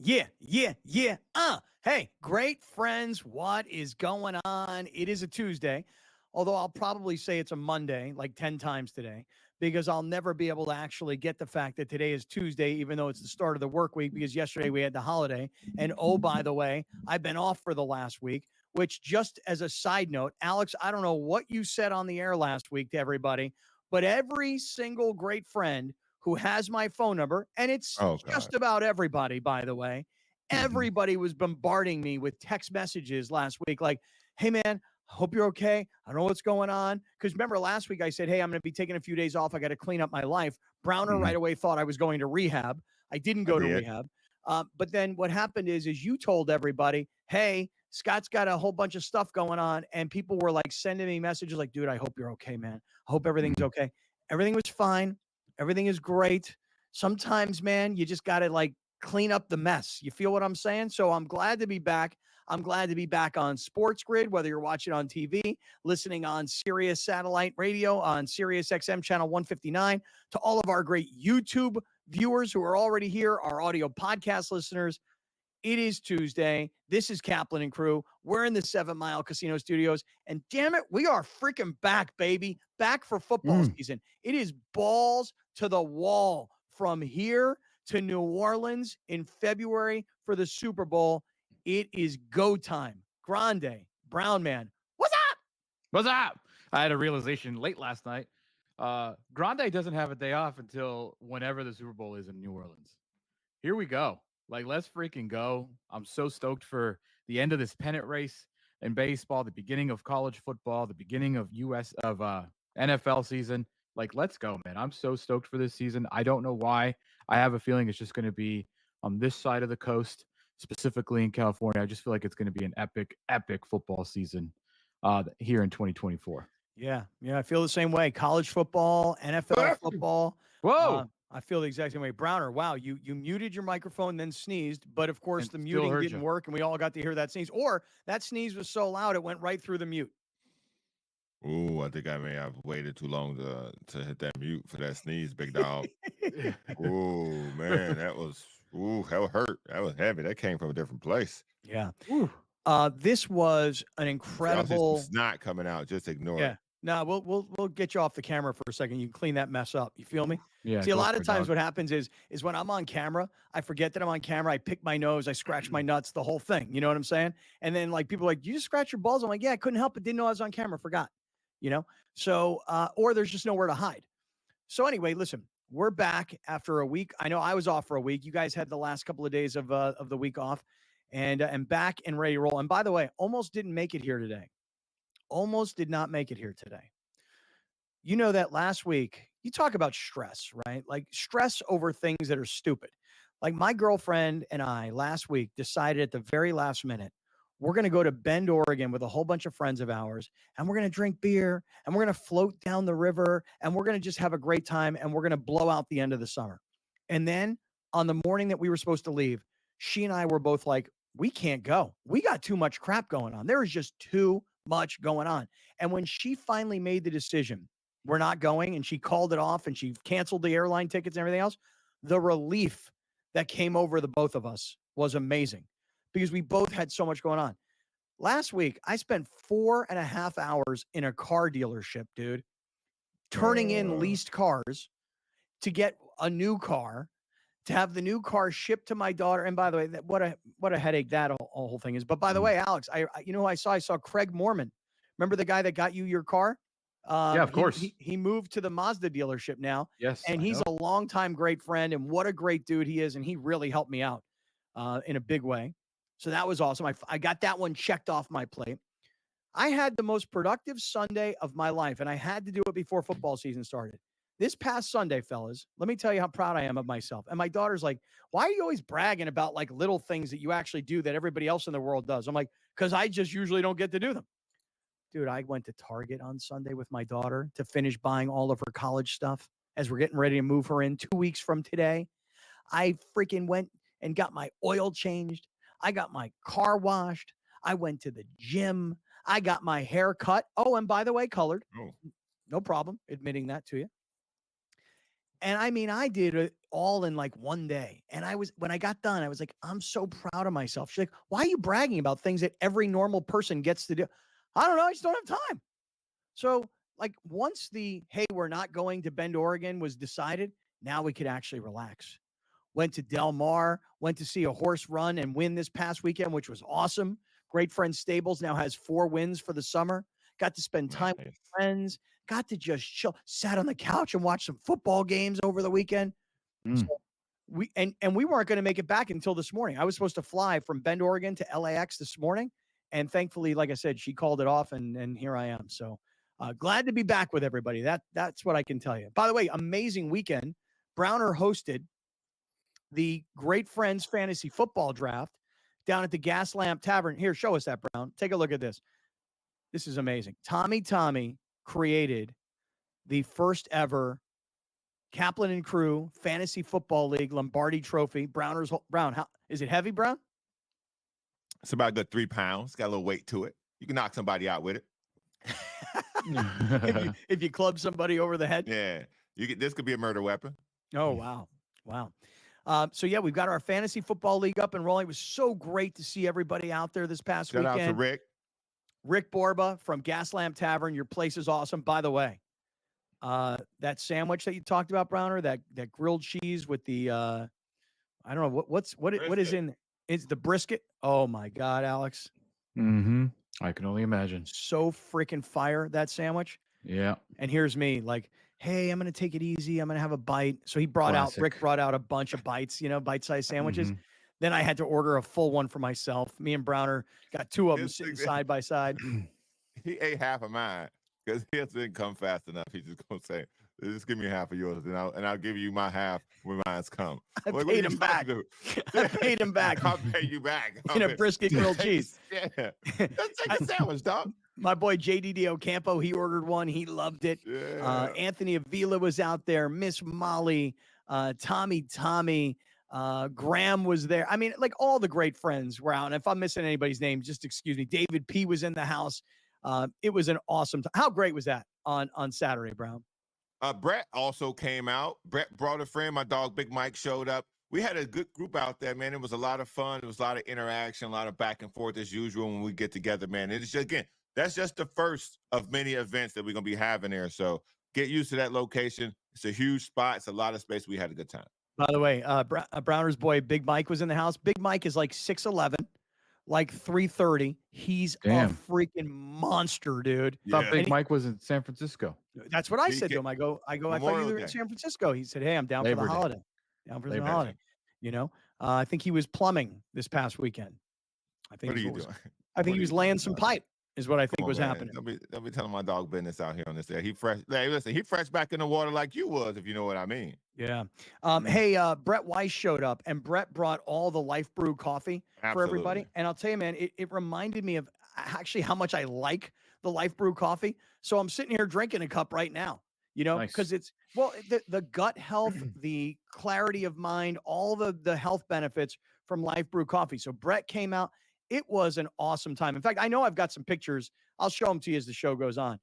Yeah. Hey, great friends, what is going on? It is a Tuesday, although I'll probably say it's a Monday like 10 times today because I'll never be able to actually get the fact that today is Tuesday, even though it's the start of the work week because yesterday we had the holiday. And oh, by the way, I've been off for the last week, which just as a side note, Alex, I don't know what you said on the air last week to everybody, but every single great friend who has my phone number, and it's just about everybody, by the way. Everybody was bombarding me with text messages last week like, hey, man, hope you're okay. I don't know what's going on. Because remember last week I said, hey, I'm going to be taking a few days off. I got to clean up my life. Browner right away thought I was going to rehab. I didn't go to rehab. But then what happened is you told everybody, hey, Scott's got a whole bunch of stuff going on. And people were like sending me messages like, dude, I hope you're okay, man. I hope everything's okay. Everything was fine. Everything is great. Sometimes, man, you just got to like clean up the mess. You feel what I'm saying? So I'm glad to be back. I'm glad to be back on SportsGrid, whether you're watching on TV, listening on Sirius satellite radio, on Sirius XM channel 159, to all of our great YouTube viewers who are already here, our audio podcast listeners. It is Tuesday. This is Kaplan and crew. We're in the 7 Mile Casino Studios. And damn it, we are freaking back, baby. Back for football season. It is balls to the wall from here to New Orleans in February for the Super Bowl. It is go time. Grande, Brown Man, what's up? What's up? I had a realization late last night. Grande doesn't have a day off until whenever the Super Bowl is in New Orleans. Here we go. Like, let's freaking go. I'm so stoked for the end of this pennant race in baseball, the beginning of college football, the beginning of NFL season. Like, let's go, man. I'm so stoked for this season. I don't know why. I have a feeling it's just going to be on this side of the coast, specifically in California. I just feel like it's going to be an epic football season here in 2024. Yeah, I feel the same way. College football, NFL football. Whoa. I feel the exact same way. Browner, wow, you muted your microphone, then sneezed, but of course the muting didn't work, and we all got to hear that sneeze. Or that sneeze was so loud it went right through the mute. Ooh, I think I may have waited too long to hit that mute for that sneeze, big dog. Ooh, man, that was hurt. That was heavy. That came from a different place. Yeah. This was an incredible snot coming out. Just ignore it. No, we'll get you off the camera for a second. You can clean that mess up. You feel me? Yeah. See, a lot of times what happens is when I'm on camera, I forget that I'm on camera. I pick my nose, I scratch my nuts, the whole thing. You know what I'm saying? And then like people are like, you just scratch your balls. I'm like, yeah, I couldn't help it. Didn't know I was on camera. Forgot. You know? So, or there's just nowhere to hide. So anyway, listen, we're back after a week. I know I was off for a week. You guys had the last couple of days of the week off, and back and ready to roll. And by the way, almost didn't make it here today. Almost did not make it here today. You know that last week, you talk about stress, right? Like stress over things that are stupid. Like my girlfriend and I last week decided at the very last minute, we're going to go to Bend, Oregon with a whole bunch of friends of ours, and we're going to drink beer, and we're going to float down the river, and we're going to just have a great time, and we're going to blow out the end of the summer. And then on the morning that we were supposed to leave, she and I were both like, we can't go. We got too much crap going on. There is just too much going on. And when she finally made the decision, we're not going, and she called it off and she canceled the airline tickets and everything else, the relief that came over the both of us was amazing because we both had so much going on. Last week, I spent 4.5 hours in a car dealership, dude, turning in leased cars to get a new car, to have the new car shipped to my daughter. And by the way, what a headache that whole thing is. But by the way, Alex, I you know who I saw Craig Mormon. Remember the guy that got you your car? Yeah, of course. He moved to the Mazda dealership now. Yes. And he's a longtime great friend, and what a great dude he is. And he really helped me out in a big way. So that was awesome. I got that one checked off my plate. I had the most productive Sunday of my life, and I had to do it before football season started. This past Sunday, fellas, let me tell you how proud I am of myself. And my daughter's like, why are you always bragging about like little things that you actually do that everybody else in the world does? I'm like, because I just usually don't get to do them. Dude, I went to Target on Sunday with my daughter to finish buying all of her college stuff as we're getting ready to move her in 2 weeks from today. I freaking went and got my oil changed. I got my car washed. I went to the gym. I got my hair cut. Oh, and by the way, colored. Oh. No problem admitting that to you. And I mean, I did all in like one day. And when I got done, I was like, I'm so proud of myself. She's like, why are you bragging about things that every normal person gets to do? I don't know. I just don't have time. So like once hey, we're not going to Bend, Oregon was decided, now we could actually relax. Went to Del Mar, went to see a horse run and win this past weekend, which was awesome. Great friend Stables now has 4 wins for the summer. Got to spend time with friends, got to just chill, sat on the couch and watched some football games over the weekend. So we weren't going to make it back until this morning. I was supposed to fly from Bend, Oregon to LAX this morning. And thankfully, like I said, she called it off and here I am. So glad to be back with everybody. That's what I can tell you. By the way, amazing weekend. Browner hosted the Great Friends Fantasy Football Draft down at the Gas Lamp Tavern. Here, show us that, Brown. Take a look at this. This is amazing. Tommy created the first ever Kaplan and Crew Fantasy Football League Lombardi Trophy. Brown, how is it heavy, Brown? It's about a good 3 pounds. Got a little weight to it. You can knock somebody out with it. if you club somebody over the head. Yeah. This could be a murder weapon. Oh, wow. So, yeah, we've got our Fantasy Football League up and rolling. It was so great to see everybody out there this past weekend. Shout out to Rick. Rick Borba from Gas Lamp Tavern. Your place is awesome. By the way, that sandwich that you talked about, Browner, that grilled cheese with the I don't know what is in it's the brisket. Oh my God, Alex. Mm-hmm. I can only imagine. So freaking fire, that sandwich. Yeah. And here's me like, hey, I'm gonna take it easy. I'm gonna have a bite. So Rick brought out a bunch of bites, bite-sized sandwiches. Mm-hmm. Then I had to order a full one for myself. Me and Browner got 2 of them sitting side by side. He ate half of mine because he didn't come fast enough. He's just gonna say, "Just give me half of yours, and I'll give you my half when mine's come." I paid him back. I paid him back. I'll pay you back in a brisket grilled cheese. Yeah, let's take a sandwich, dog. My boy JD Ocampo, he ordered one. He loved it. Yeah. Anthony Avila was out there. Miss Molly, Tommy. Graham was there. I mean, like all the great friends were out. And if I'm missing anybody's name, just excuse me. David P was in the house. It was an awesome time. How great was that on Saturday, Brown? Brett also came out. Brett brought a friend. My dog, Big Mike, showed up. We had a good group out there, man. It was a lot of fun. It was a lot of interaction, a lot of back and forth as usual when we get together, man. It's just, again, that's just the first of many events that we're going to be having there. So get used to that location. It's a huge spot. It's a lot of space. We had a good time. By the way, Browner's boy, Big Mike, was in the house. Big Mike is like 6'11", like 330. He's a freaking monster, dude. I thought Big Mike was in San Francisco. That's what I said to him. I go, I thought you were in San Francisco. He said, hey, I'm down for the holiday. Down for the holiday. I think he was plumbing this past weekend. I think he was laying some pipe. Is what I think was happening. Don't be telling my dog business out here on this day. He fresh. Hey, listen, he fresh back in the water like you was, if you know what I mean. Yeah. Hey, Brett Weiss showed up, and Brett brought all the Life Brew coffee for everybody. And I'll tell you, man, it reminded me of actually how much I like the Life Brew coffee. So I'm sitting here drinking a cup right now. Because it's the gut health, the clarity of mind, all the health benefits from Life Brew coffee. So Brett came out. It was an awesome time. In fact, I know I've got some pictures. I'll show them to you as the show goes on.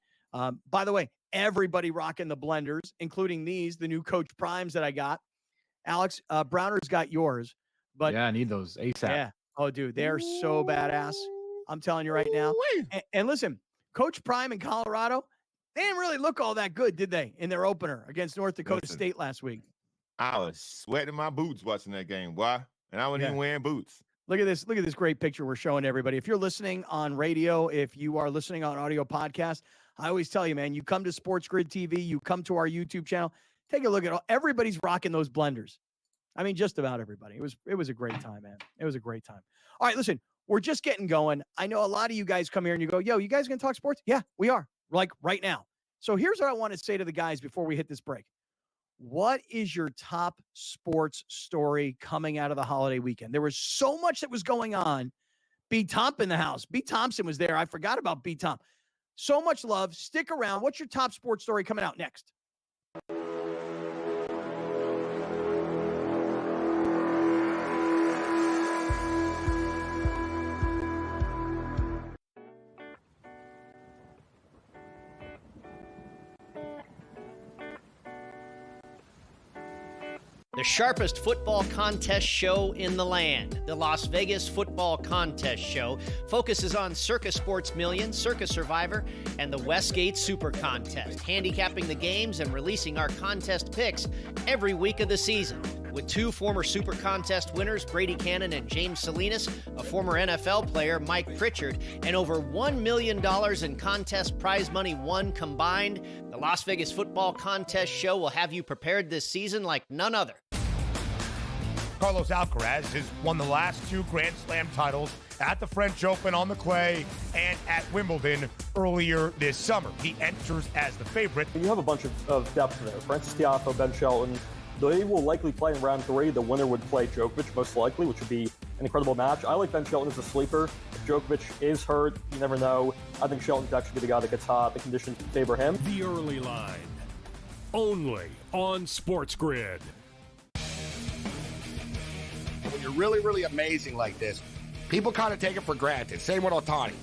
By the way, everybody rocking the blenders, including the new Coach Primes that I got. Alex, Browner's got yours. But yeah, I need those ASAP. Yeah. Oh, dude, they're so badass. I'm telling you right now. And listen, Coach Prime in Colorado, they didn't really look all that good, did they, in their opener against North Dakota State last week? I was sweating my boots watching that game, boy. And I wasn't even wearing boots. Look at this. Look at this great picture we're showing everybody. If you're listening on radio, if you are listening on audio podcast, I always tell you, man, you come to SportsGrid TV, you come to our YouTube channel, take a look at everybody's rocking those blenders. I mean, just about everybody. It was a great time, man. It was a great time. All right, listen, we're just getting going. I know a lot of you guys come here and you go, yo, you guys going to talk sports? Yeah, we are. Like right now. So here's what I want to say to the guys before we hit this break. What is your top sports story coming out of the holiday weekend? There was so much that was going on. B. Tomp in the house. B. Thompson was there. I forgot about B. Tomp. So much love. Stick around. What's your top sports story coming out next? The sharpest football contest show in the land, the Las Vegas Football Contest Show, focuses on Circus Sports Million, Circus Survivor, and the Westgate Super Contest, handicapping the games and releasing our contest picks every week of the season. With two former Super Contest winners, Brady Cannon and James Salinas, a former NFL player, Mike Pritchard, and over $1 million in contest prize money won combined, the Las Vegas Football Contest Show will have you prepared this season like none other. Carlos Alcaraz has won the last two Grand Slam titles at the French Open on the clay and at Wimbledon earlier this summer. He enters as the favorite. You have a bunch of depth there. Francis Tiafoe, Ben Shelton. They will likely play in round three. The winner would play Djokovic, most likely, which would be an incredible match. I like Ben Shelton as a sleeper. If Djokovic is hurt, you never know. I think Shelton could actually be the guy that gets hot. The conditions favor him. The early line, only on SportsGrid. When you're really, really amazing like this, people kind of take it for granted. Same with Ohtani,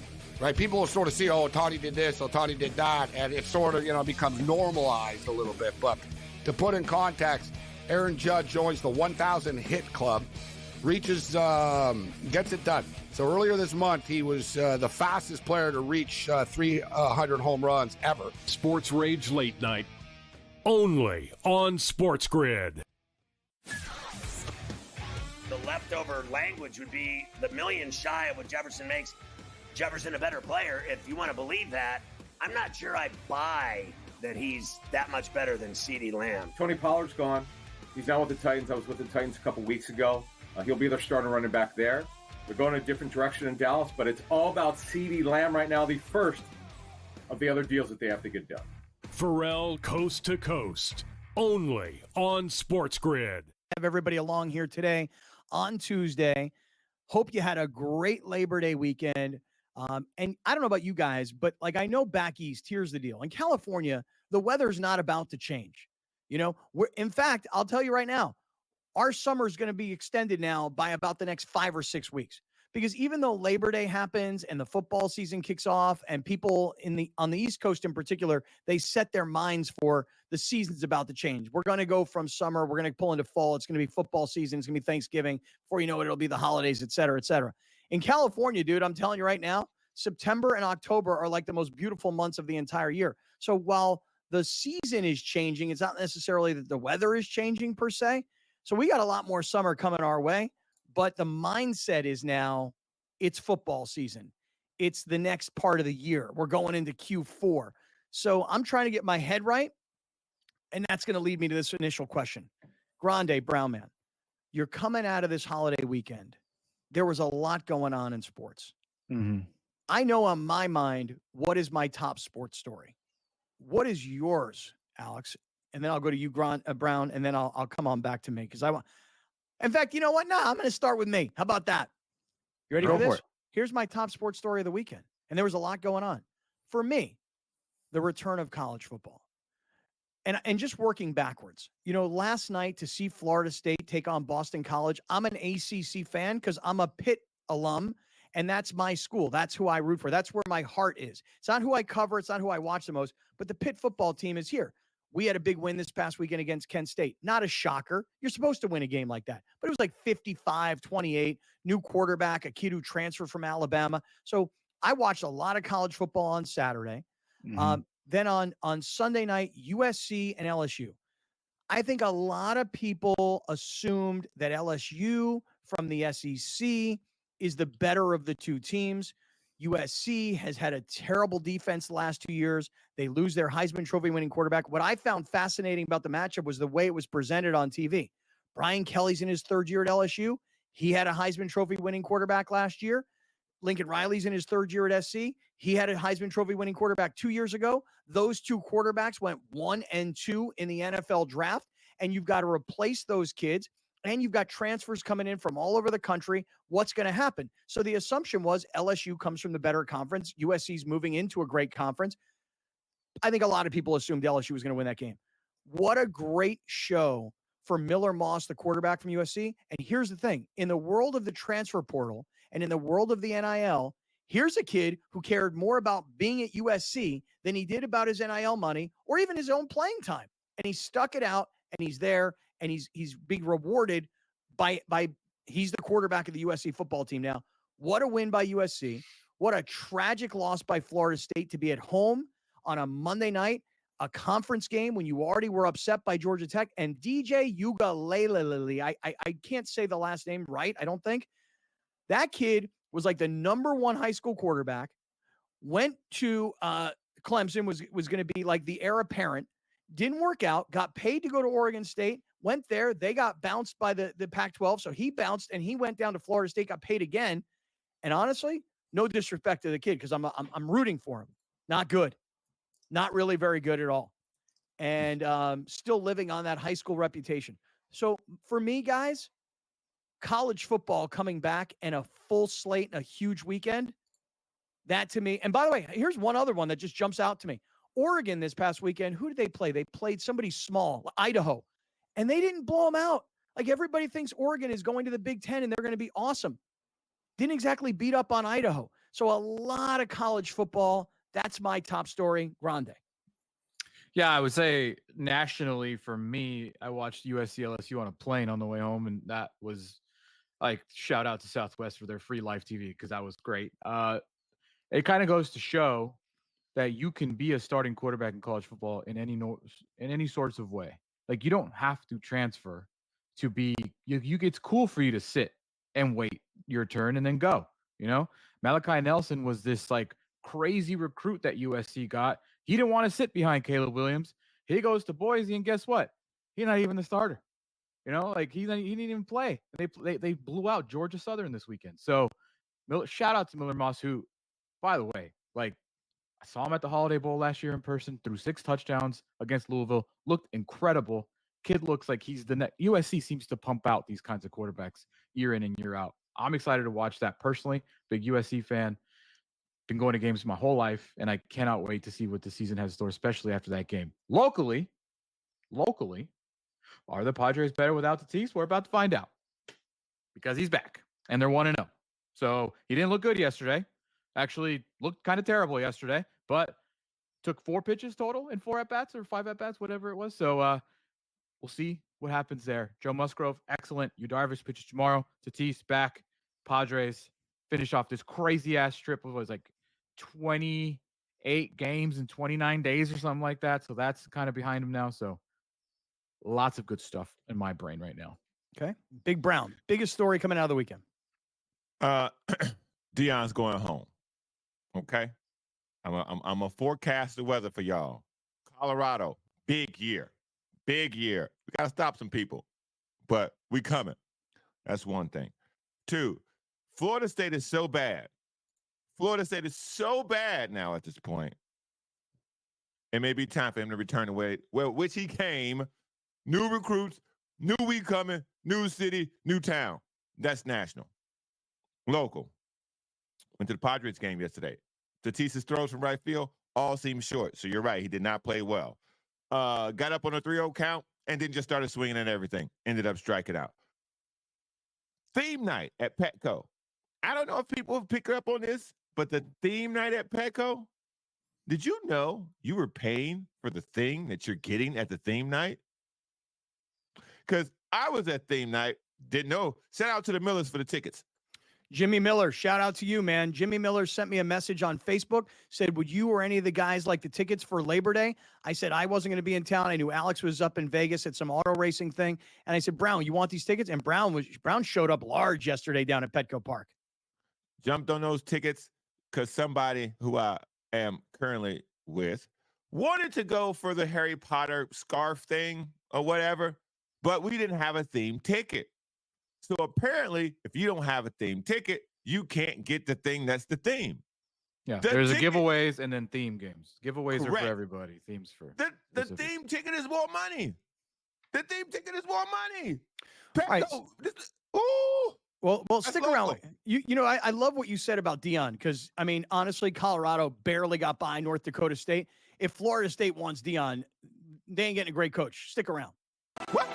right? People will sort of see, oh, Ohtani did this, Ohtani did that, and it sort of, becomes normalized a little bit. But to put in context, Aaron Judge joins the 1,000 hit club, reaches, gets it done. So earlier this month, he was the fastest player to reach 300 home runs ever. Sports Rage Late Night, only on SportsGrid. The leftover language would be the million shy of what Jefferson makes Jefferson a better player. If you want to believe that, I'm not sure I buy that he's that much better than CeeDee Lamb. Tony Pollard's gone. He's now with the Titans. I was with the Titans a couple weeks ago. He'll be their starting running back there. They're going a different direction in Dallas, but it's all about CeeDee Lamb right now, the first of the other deals that they have to get done. Pharrell Coast to Coast, only on SportsGrid. Have everybody along here today on Tuesday. Hope you had a great Labor Day weekend. And I don't know about you guys, but I know back east, here's the deal. In California, the weather's not about to change. In fact, I'll tell you right now, our summer is going to be extended now by about the next 5 or 6 weeks. Because even though Labor Day happens and the football season kicks off and people on the East Coast in particular, they set their minds for the season's about to change. We're going to go from summer. We're going to pull into fall. It's going to be football season. It's going to be Thanksgiving. Before you know it, it'll be the holidays, et cetera, et cetera. In California, dude, I'm telling you right now, September and October are like the most beautiful months of the entire year. So while the season is changing, it's not necessarily that the weather is changing per se. So we got a lot more summer coming our way. But the mindset is now it's football season. It's the next part of the year. We're going into Q4. So I'm trying to get my head right. And that's going to lead me to this initial question. Grande, Brown Man, you're coming out of this holiday weekend. There was a lot going on in sports. Mm-hmm. I know on my mind, what is my top sports story? What is yours, Alex? And then I'll go to you, Brown, and then I'll come on back to me because I want. In fact, you know what? No, I'm going to start with me. How about that? You ready for this? Here's my top sports story of the weekend. And there was a lot going on. For me, the return of college football. And just working backwards. Last night to see Florida State take on Boston College, I'm an ACC fan because I'm a Pitt alum, and that's my school. That's who I root for. That's where my heart is. It's not who I cover. It's not who I watch the most, but the Pitt football team is here. We had a big win this past weekend against Kent State. Not a shocker. You're supposed to win a game like that. But it was like 55-28, new quarterback, a kid who transferred from Alabama. So I watched a lot of college football on Saturday. Mm-hmm. Then on Sunday night, USC and LSU. I think a lot of people assumed that LSU from the SEC is the better of the two teams. USC has had a terrible defense the last 2 years. They lose their Heisman Trophy winning quarterback. What I found fascinating about the matchup was the way it was presented on TV. Brian Kelly's in his third year at LSU. He had a Heisman Trophy winning quarterback last year. Lincoln Riley's in his third year at SC. He had a Heisman Trophy winning quarterback 2 years ago. Those two quarterbacks went 1 and 2 in the NFL draft, and you've got to replace those kids. And you've got transfers coming in from all over the country. What's going to happen? So the assumption was LSU comes from the better conference. USC's moving into a great conference. I think a lot of people assumed LSU was going to win that game. What a great show for Miller Moss, the quarterback from USC. And here's the thing. In the world of the transfer portal and in the world of the NIL, here's a kid who cared more about being at USC than he did about his NIL money or even his own playing time. And he stuck it out, and he's there. and he's being rewarded by he's the quarterback of the USC football team now. What a win by USC. What a tragic loss by Florida State to be at home on a Monday night, a conference game when you already were upset by Georgia Tech. And DJ Uiagalelei, I can't say the last name right, I don't think. That kid was like the number one high school quarterback, went to Clemson, was going to be like the heir apparent, didn't work out, got paid to go to Oregon State, went there. They got bounced by the Pac-12, so he bounced and he went down to Florida State, got paid again. And honestly, no disrespect to the kid because I'm rooting for him. Not good. Not really very good at all. And still living on that high school reputation. So for me, guys, college football coming back and a full slate and a huge weekend, that to me. And by the way, here's one other one that just jumps out to me. Oregon this past weekend, who did they play? They played somebody small, Idaho, and they didn't blow them out. Like everybody thinks Oregon is going to the Big Ten and they're going to be awesome. Didn't exactly beat up on Idaho. So a lot of college football. That's my top story. Grande. Yeah, I would say nationally for me, I watched USC LSU on a plane on the way home, and that was like shout out to Southwest for their free live TV because that was great. It kind of goes to show that you can be a starting quarterback in college football in any sorts of way. Like you don't have to transfer to be. It's cool for you to sit and wait your turn and then go. You know, Malachi Nelson was this like crazy recruit that USC got. He didn't want to sit behind Caleb Williams. He goes to Boise, and guess what? He's not even the starter. You know, like he didn't even play. They blew out Georgia Southern this weekend. So shout out to Miller Moss, who, by the way, like I saw him at the Holiday Bowl last year in person, threw 6 touchdowns against Louisville, looked incredible. Kid looks like he's the next. USC seems to pump out these kinds of quarterbacks year in and year out. I'm excited to watch that personally. Big USC fan. Been going to games my whole life, and I cannot wait to see what the season has in store, especially after that game. Locally, are the Padres better without Tatis? We're about to find out because he's back, and they're 1-0. So he didn't look good yesterday. Actually looked kind of terrible yesterday, but took 4 pitches total in 4 at-bats or 5 at-bats, whatever it was. So we'll see what happens there. Joe Musgrove, excellent. Yu Darvish pitches tomorrow. Tatis back. Padres finish off this crazy-ass trip of, it was like 28 games in 29 days or something like that. So that's kind of behind him now. So lots of good stuff in my brain right now. Okay. Big Brown. Biggest story coming out of the weekend. Deion's going home. Okay. I'm a forecast the weather for y'all. Colorado, big year. Big year. We got to stop some people, but we coming. That's one thing. 2, Florida State is so bad. Florida State is so bad now at this point. It may be time for him to return the way, which he came. New recruits, new week coming, new city, new town. That's national. Local. Went to the Padres game yesterday. Tatis's throws from right field all seemed short. So you're right. He did not play well. Got up on a 3-0 count and then just started swinging at everything. Ended up striking out. Theme night at Petco. I don't know if people have picked up on this, but the theme night at Petco, did you know you were paying for the thing that you're getting at the theme night? Because I was at theme night, didn't know. Shout out to the Millers for the tickets. Jimmy Miller, shout out to you, man. Jimmy Miller sent me a message on Facebook, said, would you or any of the guys like the tickets for Labor Day? I said I wasn't going to be in town. I knew Alex was up in Vegas at some auto racing thing. And I said, Brown, you want these tickets? And Brown showed up large yesterday down at Petco Park. Jumped on those tickets because somebody who I am currently with wanted to go for the Harry Potter scarf thing or whatever, but we didn't have a theme ticket. So apparently, if you don't have a theme ticket, you can't get the thing that's the theme. Yeah, there's giveaways and then theme games. Giveaways Correct. are for everybody. Themes for the theme ticket is more money. The theme ticket is more money. Right. Ooh. Well, stick around. You know, I love what you said about Deion because, I mean, honestly, Colorado barely got by North Dakota State. If Florida State wants Deion, they ain't getting a great coach. Stick around. What?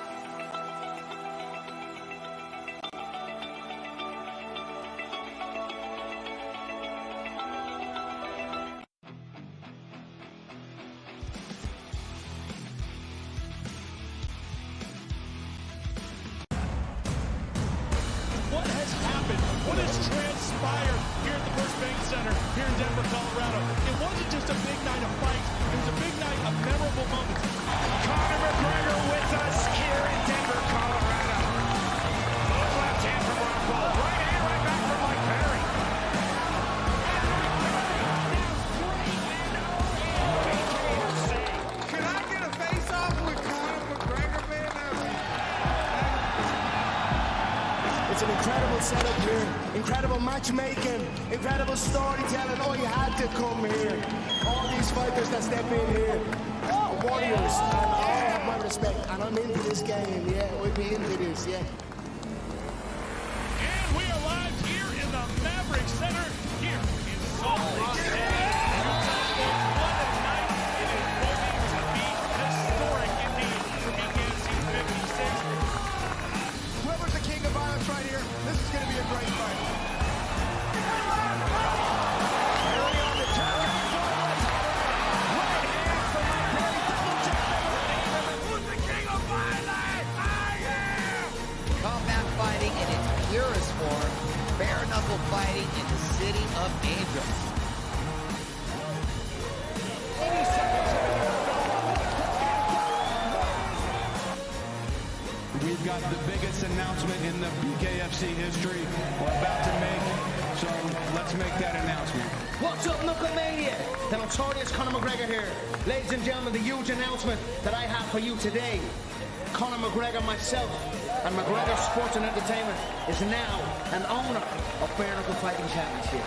what has transpired here at the First Bank Center here in Denver, Colorado. It wasn't just a big night of fights. It was a big night of memorable moments. Conor McGregor with us here in Denver, Colorado. Good left hand from Ron Paul. Right hand, right back from Mike Perry. Can I get a face-off with Conor McGregor, man? It's an incredible setup here, incredible matchmaking, incredible storytelling. Oh, you had to come here. All these fighters that step in here, warriors, and I have my respect. And I'm into this game, yeah. We'll be into this, yeah. And we are live here in the Maverick Center here in Salt Lake City. What a night. It is going to be historic indeed for BKFC 56. Whoever's the king of violence right here, this is going to be a great fight. Combat fighting in its purest form, bare knuckle fighting in the city of angels. We've got the biggest announcement in the BKFC history we're about to make, so let's make that announcement. What's up, Knucklemania? The notorious Conor McGregor here. Ladies and gentlemen, the huge announcement that I have for you today. Conor McGregor, myself, and McGregor Sports and Entertainment is now an owner of Bare Knuckle Fighting Championship.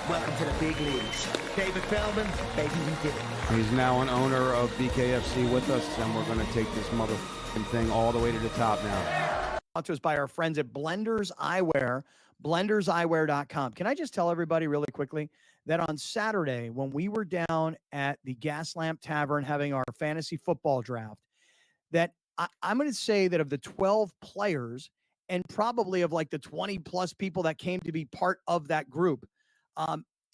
Welcome to the big leagues. David Feldman, baby, we did it. He's now an owner of BKFC with us, and we're going to take this motherfucking thing all the way to the top now. Brought to us by our friends at Blenders Eyewear, blenderseyewear.com. Can I just tell everybody really quickly that on Saturday, when we were down at the Gaslamp Tavern having our fantasy football draft, that I'm going to say that of the 12 players and probably of like the 20 plus people that came to be part of that group,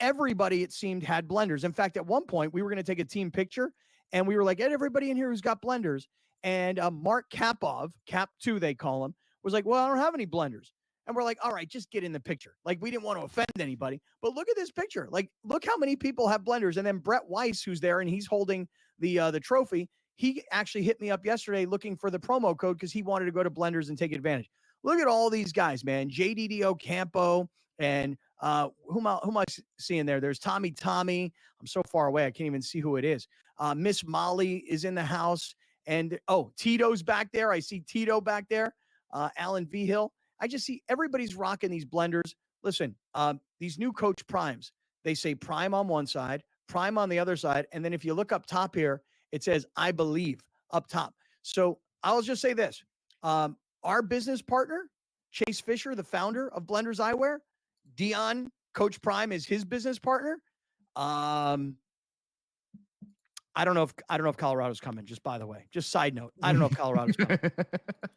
everybody, it seemed, had blenders. In fact, at one point, we were going to take a team picture, and we were like, hey, everybody in here who's got blenders. And Mark Kapov, Cap 2, they call him, was like, well, I don't have any blenders. And we're like, all right, just get in the picture. Like, we didn't want to offend anybody. But look at this picture. Like, look how many people have blenders. And then Brett Weiss, who's there, and he's holding the trophy, he actually hit me up yesterday looking for the promo code because he wanted to go to Blenders and take advantage. Look at all these guys, man. JDD Ocampo and who am I seeing there? There's Tommy. I'm so far away, I can't even see who it is. Miss Molly is in the house. And, Tito's back there. I see Tito back there. Alan V. Hill. I just see everybody's rocking these blenders. Listen, these new Coach Primes, they say Prime on one side, Prime on the other side. And then if you look up top here, it says, I believe, up top. So I'll just say this. Our business partner, Chase Fisher, the founder of Blenders Eyewear, Dion, Coach Prime, is his business partner. I don't know if Colorado's coming, just by the way. Just side note. I don't know if Colorado's coming.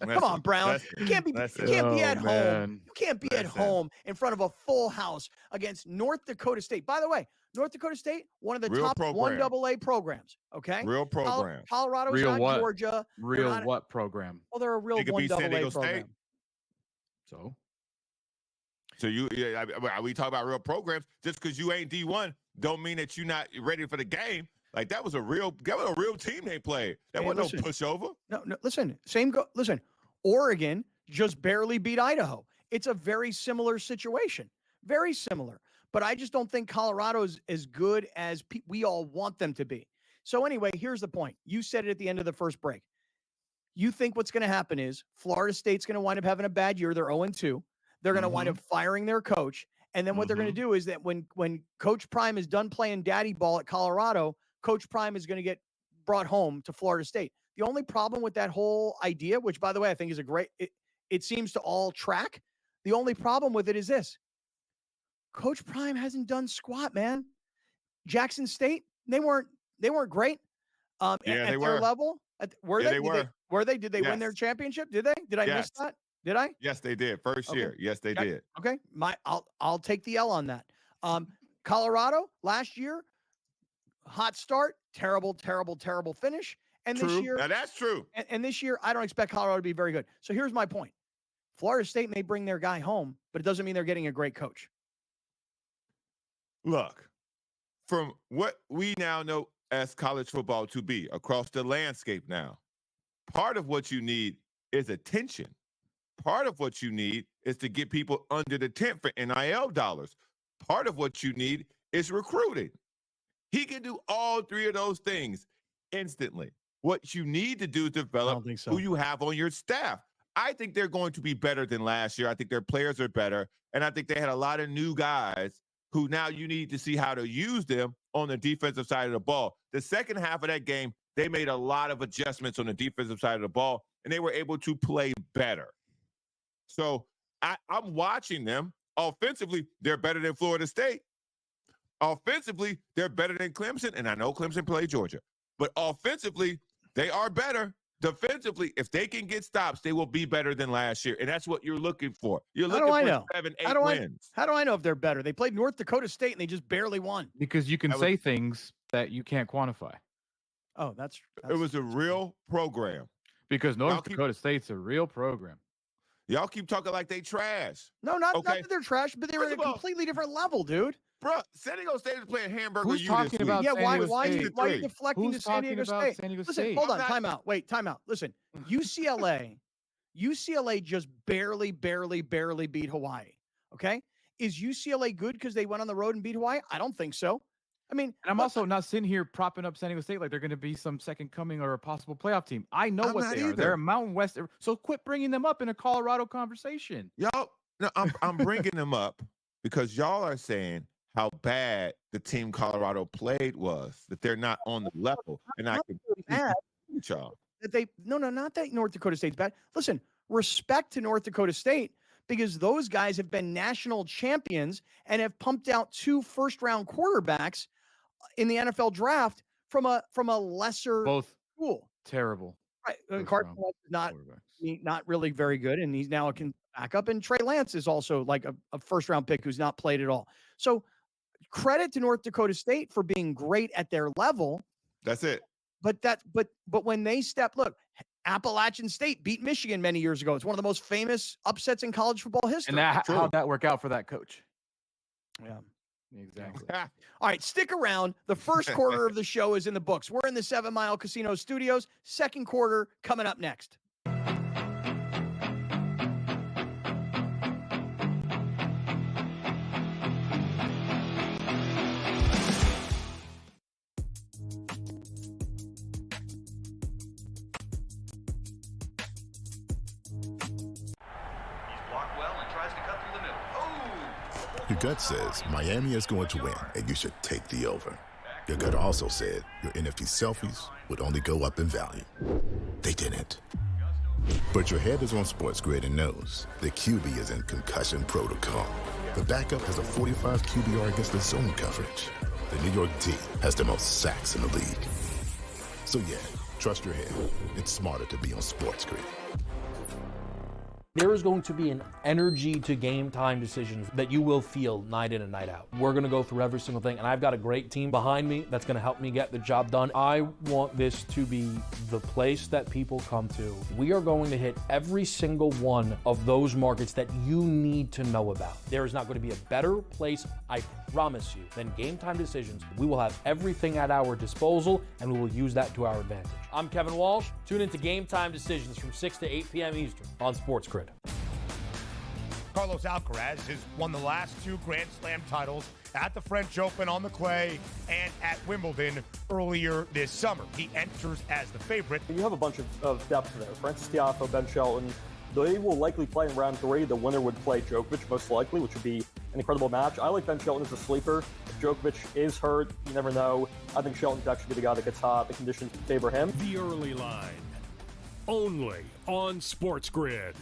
Come on, Brown. You can't be at home. You can't be at home in front of a full house against North Dakota State. By the way, North Dakota State, one of the top 1AA programs. Okay. Real program. Colorado's Real not what? Georgia. Real what program? Well, they're a real 1AA program. So we talk about real programs. Just because you ain't D1 don't mean that you're not ready for the game. Like that was a real team they played. That wasn't no pushover. No, listen. Listen, Oregon just barely beat Idaho. It's a very similar situation. Very similar. But I just don't think Colorado's as good as we all want them to be. So anyway, here's the point. You said it at the end of the first break. You think what's going to happen is Florida State's going to wind up having a bad year. They're 0-2. They're going to wind up firing their coach. And then what they're going to do is that when Coach Prime is done playing daddy ball at Colorado, Coach Prime is going to get brought home to Florida State. The only problem with that whole idea, which, by the way, I think is it seems to all track. The only problem with it is this. Coach Prime hasn't done squat, man. Jackson State, they weren't great at their level. Were they? Did they win their championship? Did they? Did I miss that? Did I? Yes, they did. First year. Yes, they did. Okay. I'll take the L on that. Colorado last year, hot start, terrible finish. And this year, now that's true. And this year, I don't expect Colorado to be very good. So here's my point. Florida State may bring their guy home, but it doesn't mean they're getting a great coach. Look, from what we now know as college football to be across the landscape now, part of what you need is attention. Part of what you need is to get people under the tent for NIL dollars. Part of what you need is recruiting. He can do all three of those things instantly. What you need to do is develop who you have on your staff. I think they're going to be better than last year. I think their players are better. And I think they had a lot of new guys who now you need to see how to use them on the defensive side of the ball. The second half of that game, they made a lot of adjustments on the defensive side of the ball, and they were able to play better. So I'm watching them. Offensively, they're better than Florida State. Offensively, they're better than Clemson, and I know Clemson played Georgia. But offensively, they are better. Defensively, if they can get stops, they will be better than last year, and that's what you're looking for. You're looking for 7, 8 wins. How do I know if they're better? They played North Dakota State, and they just barely won. Because you can say things that you can't quantify. Oh, that's it was a real program. Because North Dakota State's a real program. Y'all keep talking like they trash. No, not that they're trash, but they were at a completely different level, dude. Bro, San Diego State is playing hamburger. Who's talking about San Diego State? Why are you deflecting to San Diego State? Listen, hold on, time out. Listen, UCLA just barely beat Hawaii. Okay, is UCLA good because they went on the road and beat Hawaii? I don't think so. I mean, and I'm also not sitting here propping up San Diego State like they're going to be some second coming or a possible playoff team. I know what they are. They're a Mountain West. So quit bringing them up in a Colorado conversation. Y'all, no, I'm bringing them up because y'all are saying how bad the team Colorado played was, that they're not on the level. And I can y'all. Not that North Dakota State's bad. Listen, respect to North Dakota State because those guys have been national champions and have pumped out 2 first-round quarterbacks in the NFL draft from a lesser school. Terrible. Right. Carson Wentz is not really very good, and he's now a backup. And Trey Lance is also like a first-round pick who's not played at all. So credit to North Dakota State for being great at their level. That's it. But when they look, Appalachian State beat Michigan many years ago. It's one of the most famous upsets in college football history. And how'd that work out for that coach? Yeah. Exactly. All right, stick around. The first quarter of the show is in the books. We're in the 7 Mile Casino studios. Second quarter coming up next. Your gut says Miami is going to win, and you should take the over. Your gut also said your NFT selfies would only go up in value. They didn't. But your head is on SportsGrid and knows the QB is in concussion protocol. The backup has a 45 QBR against the zone coverage. The New York D has the most sacks in the league. So yeah, trust your head. It's smarter to be on SportsGrid. There is going to be an energy to game time decisions that you will feel night in and night out. We're going to go through every single thing, and I've got a great team behind me that's going to help me get the job done. I want this to be the place that people come to. We are going to hit every single one of those markets that you need to know about. There is not going to be a better place, I promise you, than Game Time Decisions. We will have everything at our disposal, and we will use that to our advantage. I'm Kevin Walsh. Tune into Game Time Decisions from 6 to 8 p.m. Eastern on SportsGrid. Carlos Alcaraz has won the last 2 Grand Slam titles at the French Open on the clay and at Wimbledon earlier this summer. He enters as the favorite. You have a bunch of depth there. Francis Tiafoe, Ben Shelton. They will likely play in round 3. The winner would play Djokovic, most likely, which would be an incredible match. I like Ben Shelton as a sleeper. If Djokovic is hurt, you never know. I think Shelton could actually be the guy that gets hot. The conditions favor him. The early line, only on SportsGrid.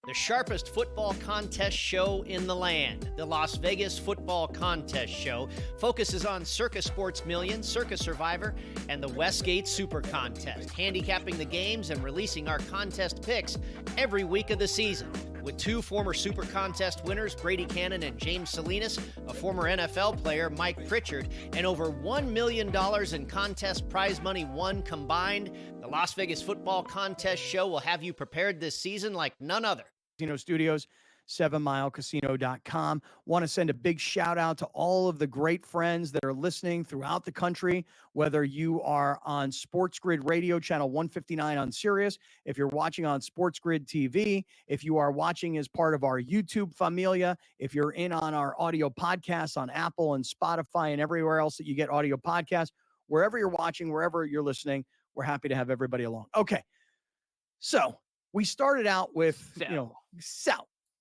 The sharpest football contest show in the land, the Las Vegas Football Contest Show, focuses on Circa Sports Million, Circa Survivor, and the Westgate Super Contest, handicapping the games and releasing our contest picks every week of the season. With 2 former Super Contest winners, Brady Cannon and James Salinas, a former NFL player, Mike Pritchard, and over $1 million in contest prize money won combined, the Las Vegas Football Contest Show will have you prepared this season like none other. Casino Studios, 7milecasino.com. Want to send a big shout out to all of the great friends that are listening throughout the country, whether you are on SportsGrid Radio, channel 159 on Sirius, if you're watching on SportsGrid TV, if you are watching as part of our YouTube familia, if you're in on our audio podcasts on Apple and Spotify and everywhere else that you get audio podcasts, wherever you're watching, wherever you're listening, we're happy to have everybody along. Okay. So we started out with,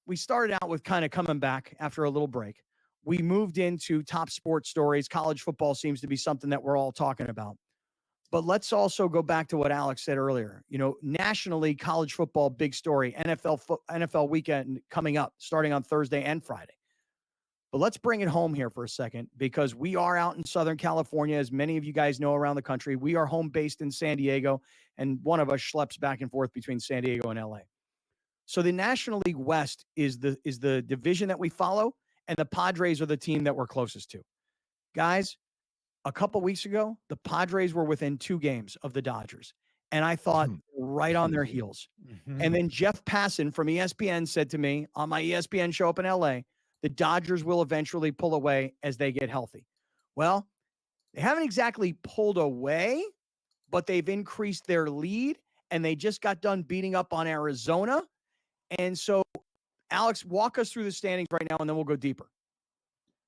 we started out with kind of coming back after a little break. We moved into top sports stories. College football seems to be something that we're all talking about. But let's also go back to what Alex said earlier. Nationally, college football, big story. NFL weekend coming up, starting on Thursday and Friday. But let's bring it home here for a second, because we are out in Southern California, as many of you guys know around the country. We are home based in San Diego, and one of us schleps back and forth between San Diego and LA. So the National League West is the division that we follow, and the Padres are the team that we're closest to. Guys, a couple weeks ago, the Padres were within 2 games of the Dodgers, and I thought right on their heels. And then Jeff Passan from ESPN said to me on my ESPN show up in LA, the Dodgers will eventually pull away as they get healthy. Well, they haven't exactly pulled away, but they've increased their lead, and they just got done beating up on Arizona. And so, Alex, walk us through the standings right now, and then we'll go deeper.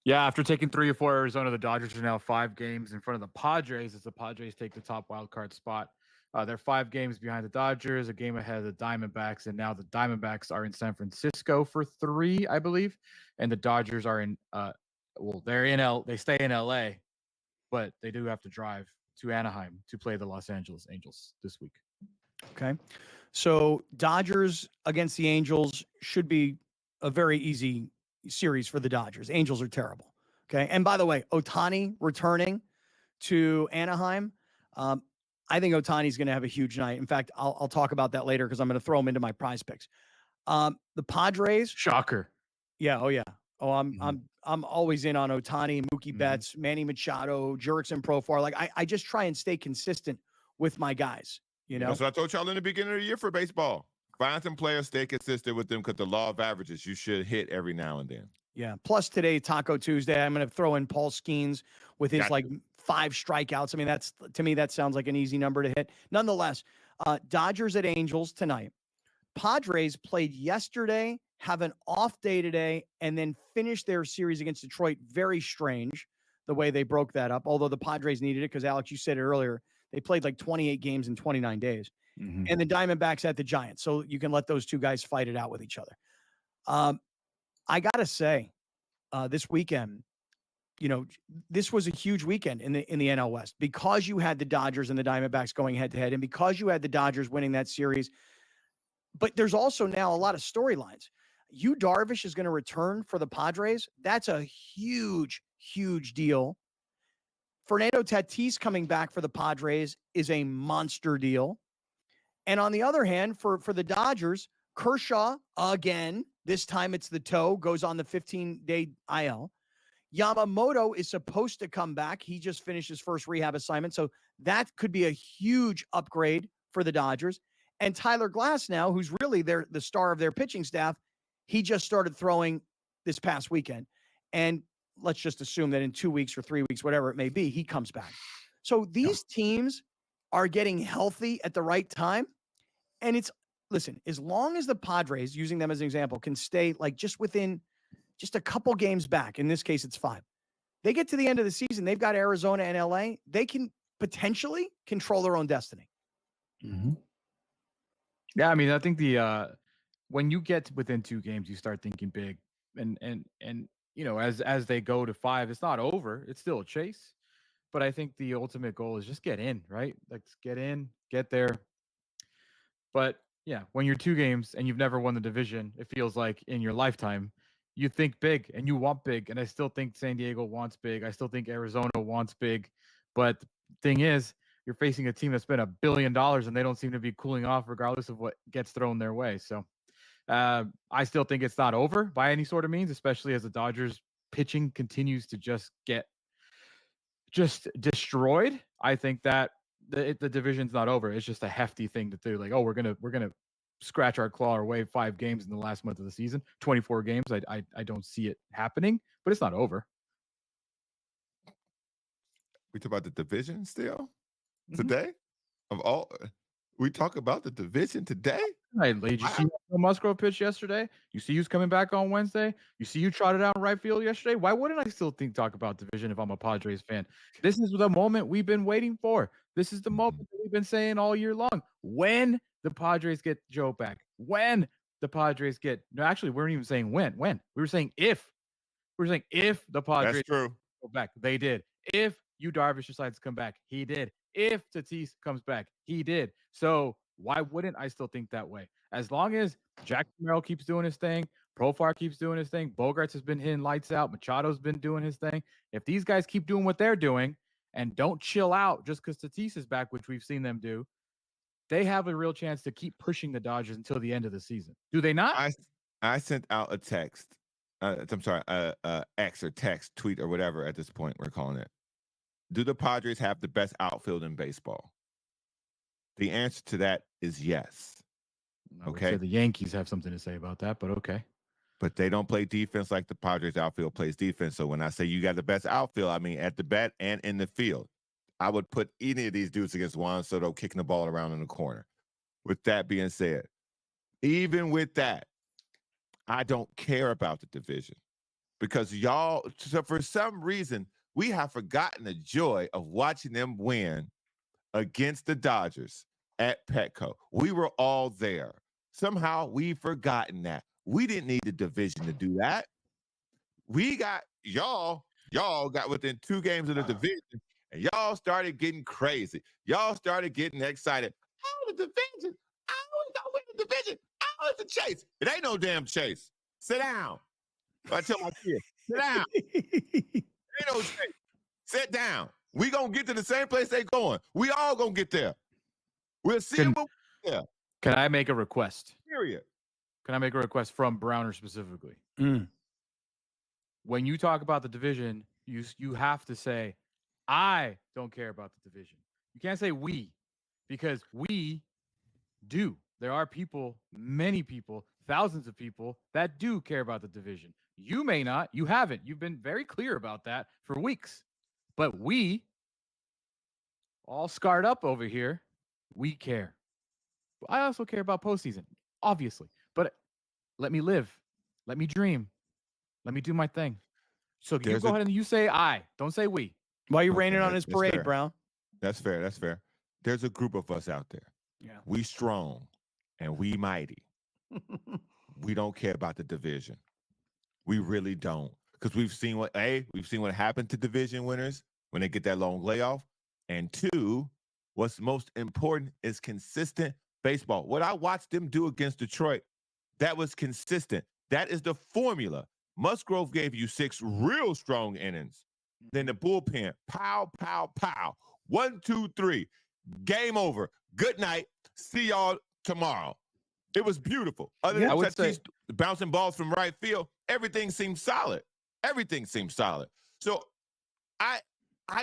Yeah, after taking 3 or 4 Arizona, the Dodgers are now 5 games in front of the Padres as the Padres take the top wild card spot. They're 5 games behind the Dodgers, a game ahead of the Diamondbacks, and now the Diamondbacks are in San Francisco for 3, I believe, and the Dodgers are in. They stay in LA, but they do have to drive to Anaheim to play the Los Angeles Angels this week. Okay, so Dodgers against the Angels should be a very easy series for the Dodgers. Angels are terrible. Okay, and by the way, Ohtani returning to Anaheim. I think Ohtani's going to have a huge night. In fact, I'll talk about that later because I'm going to throw him into my prize picks. The Padres, shocker. Yeah. Oh yeah. Oh, I'm always in on Ohtani, Mookie Betts, Manny Machado, Jurickson Profar. Like I just try and stay consistent with my guys. That's what I told y'all in the beginning of the year for baseball. Find some players, stay consistent with them, because the law of averages you should hit every now and then. Yeah. Plus today, Taco Tuesday, I'm going to throw in Paul Skeens with his 5 strikeouts. I mean, to me, that sounds like an easy number to hit. Nonetheless, Dodgers at Angels tonight. Padres played yesterday, have an off day today, and then finished their series against Detroit. Very strange the way they broke that up, although the Padres needed it because, Alex, you said it earlier, they played like 28 games in 29 days. And the Diamondbacks at the Giants. So you can let those 2 guys fight it out with each other. I got to say, this weekend, this was a huge weekend in the NL West because you had the Dodgers and the Diamondbacks going head to head, and because you had the Dodgers winning that series. But there's also now a lot of storylines. Yu Darvish is going to return for the Padres. That's a huge, huge deal. Fernando Tatis coming back for the Padres is a monster deal. And on the other hand, for the Dodgers, Kershaw, again, this time it's the toe, goes on the 15-day IL. Yamamoto is supposed to come back. He just finished his first rehab assignment. So that could be a huge upgrade for the Dodgers. And Tyler Glass now, who's really the star of their pitching staff, he just started throwing this past weekend. And let's just assume that in 2 weeks or 3 weeks, whatever it may be, he comes back. So these teams are getting healthy at the right time. And listen, as long as the Padres, using them as an example, can stay like just within just a couple games back, in this case, it's 5. They get to the end of the season, they've got Arizona and LA. They can potentially control their own destiny. Yeah, I mean, I think when you get within 2 games, you start thinking big, and as they go to 5, it's not over; it's still a chase. But I think the ultimate goal is just get in, right? Like get in, get there. But yeah, when you're 2 games and you've never won the division, it feels like in your lifetime, you think big and you want big. And I still think San Diego wants big. I still think Arizona wants big. But the thing is, you're facing a team that's spent $1 billion and they don't seem to be cooling off regardless of what gets thrown their way. So I still think it's not over by any sort of means, especially as the Dodgers pitching continues to just get destroyed. I think that the division's not over. It's just a hefty thing to do. Like, oh, we're gonna scratch our claw our way 5 games in the last month of the season, 24 games. I don't see it happening, but it's not over. We talk about the division still today. Of all, we talk about the division today. Right, did you see Musgrove pitch yesterday? You see who's coming back on Wednesday? You see who trotted out in right field yesterday? Why wouldn't I still talk about division if I'm a Padres fan? This is the moment we've been waiting for. This is the moment that we've been saying all year long. When the Padres get Joe back. When the Padres get – no, actually, we weren't even saying when. When. We were saying if. We were saying if the Padres go back. They did. If Yu Darvish decides to come back, he did. If Tatis comes back, he did. So why wouldn't I still think that way? As long as Jack Merrill keeps doing his thing, Profar keeps doing his thing, Bogarts has been hitting lights out, Machado's been doing his thing. If these guys keep doing what they're doing and don't chill out just because Tatis is back, which we've seen them do, they have a real chance to keep pushing the Dodgers until the end of the season. Do they not? I sent out a text. I'm sorry, X or text, tweet or whatever at this point we're calling it. Do the Padres have the best outfield in baseball? The answer to that is yes. I would say the Yankees have something to say about that, but okay. But they don't play defense like the Padres outfield plays defense. So when I say you got the best outfield, I mean at the bat and in the field. I would put any of these dudes against Juan Soto kicking the ball around in the corner. With that being said, even with that, I don't care about the division because y'all, so for some reason, we have forgotten the joy of watching them win against the Dodgers at Petco. We were all there. Somehow we've forgotten that. We didn't need the division to do that. We got y'all got within 2 games of the division, and y'all started getting crazy. Y'all started getting excited. Oh, the division. Oh, we gonna win the division. Oh, it's a chase. It ain't no damn chase. Sit down. I tell my kids, sit down. Ain't no chase. Sit down. We gonna get to the same place they going. We all gonna get there. We'll see them when we get there. Can I make a request? Period. Can I make a request from Browner specifically? When you talk about the division, you have to say, I don't care about the division. You can't say we, because we do. There are people, many people, thousands of people that do care about the division. You may not. You haven't. You've been very clear about that for weeks. But we, all scarred up over here, we care. But I also care about postseason, obviously. But let me live. Let me dream. Let me do my thing. So you go ahead and you say I. Don't say we. Why are you raining on his parade, fair. Brown? That's fair. That's fair. There's a group of us out there. Yeah. We strong and we mighty. We don't care about the division. We really don't. Because we've seen what happened to division winners when they get that long layoff. And 2, what's most important is consistent baseball. What I watched them do against Detroit, that was consistent. That is the formula. Musgrove gave you 6 real strong innings. Then the bullpen, pow, pow, pow. 1, 2, 3. Game over. Good night. See y'all tomorrow. It was beautiful. Other than Tatis bouncing balls from right field, everything seemed solid. Everything seemed solid. So I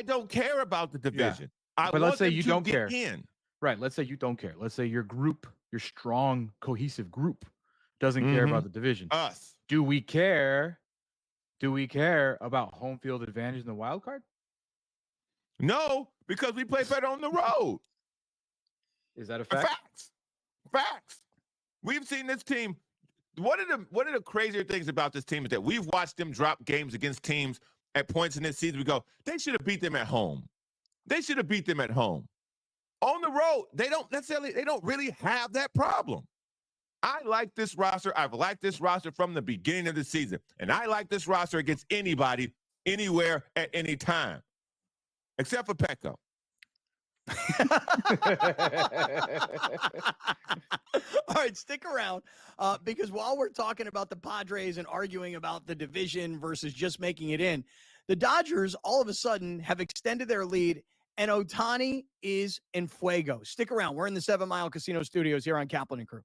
don't care about the division. But let's say you don't care. Right. Let's say you don't care. Let's say your group, your strong, cohesive group, doesn't care about the division. Us. Do we care? Do we care about home field advantage in the wild card? No, because we play better on the road. Is that a fact? Facts. We've seen this team. One of the crazier things about this team is that we've watched them drop games against teams at points in this season. We go, they should have beat them at home. They should have beat them at home. On the road, they don't really have that problem. I like this roster. I've liked this roster from the beginning of the season. And I like this roster against anybody, anywhere, at any time. Except for Petco. All right, stick around because while we're talking about the Padres and arguing about the division versus just making it in, the Dodgers all of a sudden have extended their lead, and Ohtani is in fuego. Stick around. We're in the 7 Mile Casino Studios here on Kaplan and Crew.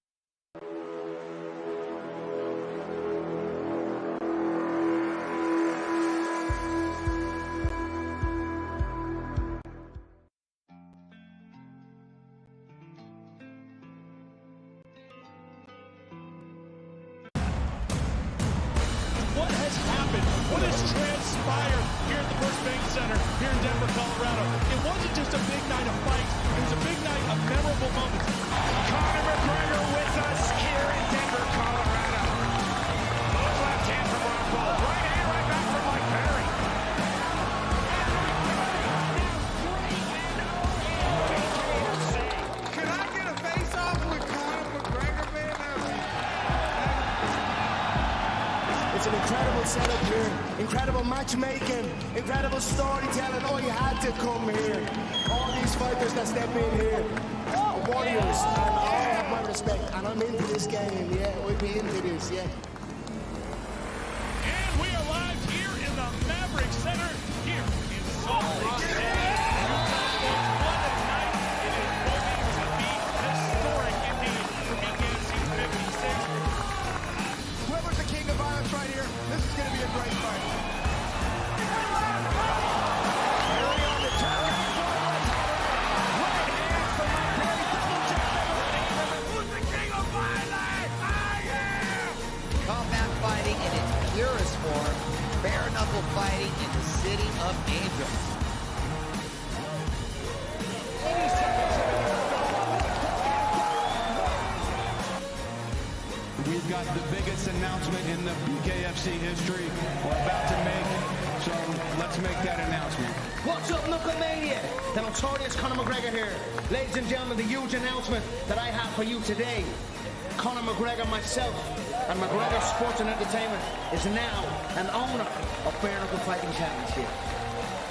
What has transpired here at the First Bank Center here in Denver, Colorado? It wasn't just a big night of fights. It was a big night of memorable moments. Conor McGregor with us here in Denver, Colorado. Good left hand from Rumble. Right hand, right back from Mike Perry. Can I get a face-off with Conor McGregor, man? It's an incredible setup here, incredible matchmaking, incredible storytelling. Oh, you had to come here. All these fighters that step in here are warriors, and all have my respect. And I'm into this game, yeah. We'll be into this, yeah. And we are live here in the Maverick Center here in Salt Lake City. What a night. It is going to be historic indeed for BKFC 56. Whoever's the king of violence right here, this is going to be a great fight. Who's the king of violence? I am! Combat fighting in its purest form, bare knuckle fighting in the city of angels. We've got the biggest announcement in the BKFC history we're about to make, so let's make that announcement. What's up, Knucklemania? The notorious Conor McGregor here. Ladies and gentlemen, the huge announcement that I have for you today. Conor McGregor, myself, and McGregor Sports and Entertainment is now an owner of Bare Knuckle Fighting Championship.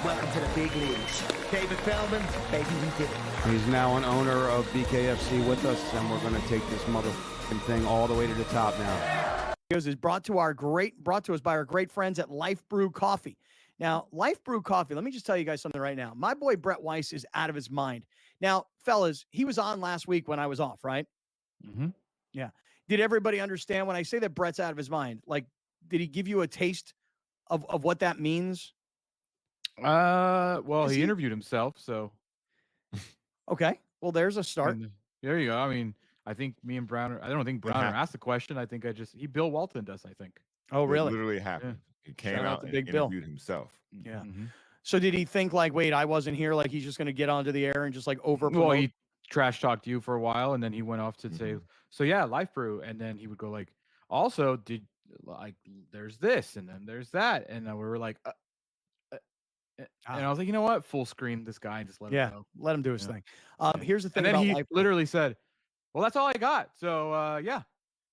Welcome to the big leagues. David Feldman, baby, we did it. He's now an owner of BKFC with us, and we're going to take this motherfucking thing all the way to the top now. Is brought to us by our great friends at Life Brew Coffee. Now, Life Brew Coffee, let me just tell you guys something right now. My boy Brett Weiss is out of his mind. Now, fellas, he was on last week when I was off, right? Mm-hmm. Yeah. Did everybody understand when I say that Brett's out of his mind? Like, did he give you a taste of what that means? Well, he interviewed himself, so. Okay. Well, there's a start. There you go. I mean, I think me and Browner, I don't think Browner asked the question. I think he Bill Waltoned us, I think. Oh, really? It literally happened. He came Shout out to and Big Bill. interviewed himself. Yeah. Mm-hmm. So did he think like, wait, I wasn't here? Like he's just going to get onto the air and just like over. Well, he trash talked you for a while, and then he went off to say, so yeah, Life Brew. And then he would go like, also, there's this, and then there's that. And we were like, and I was like, you know what? Full screen this guy and just let him go. Let him do his thing. Here's the thing. And then about he Life literally said, well, that's all I got. So, yeah.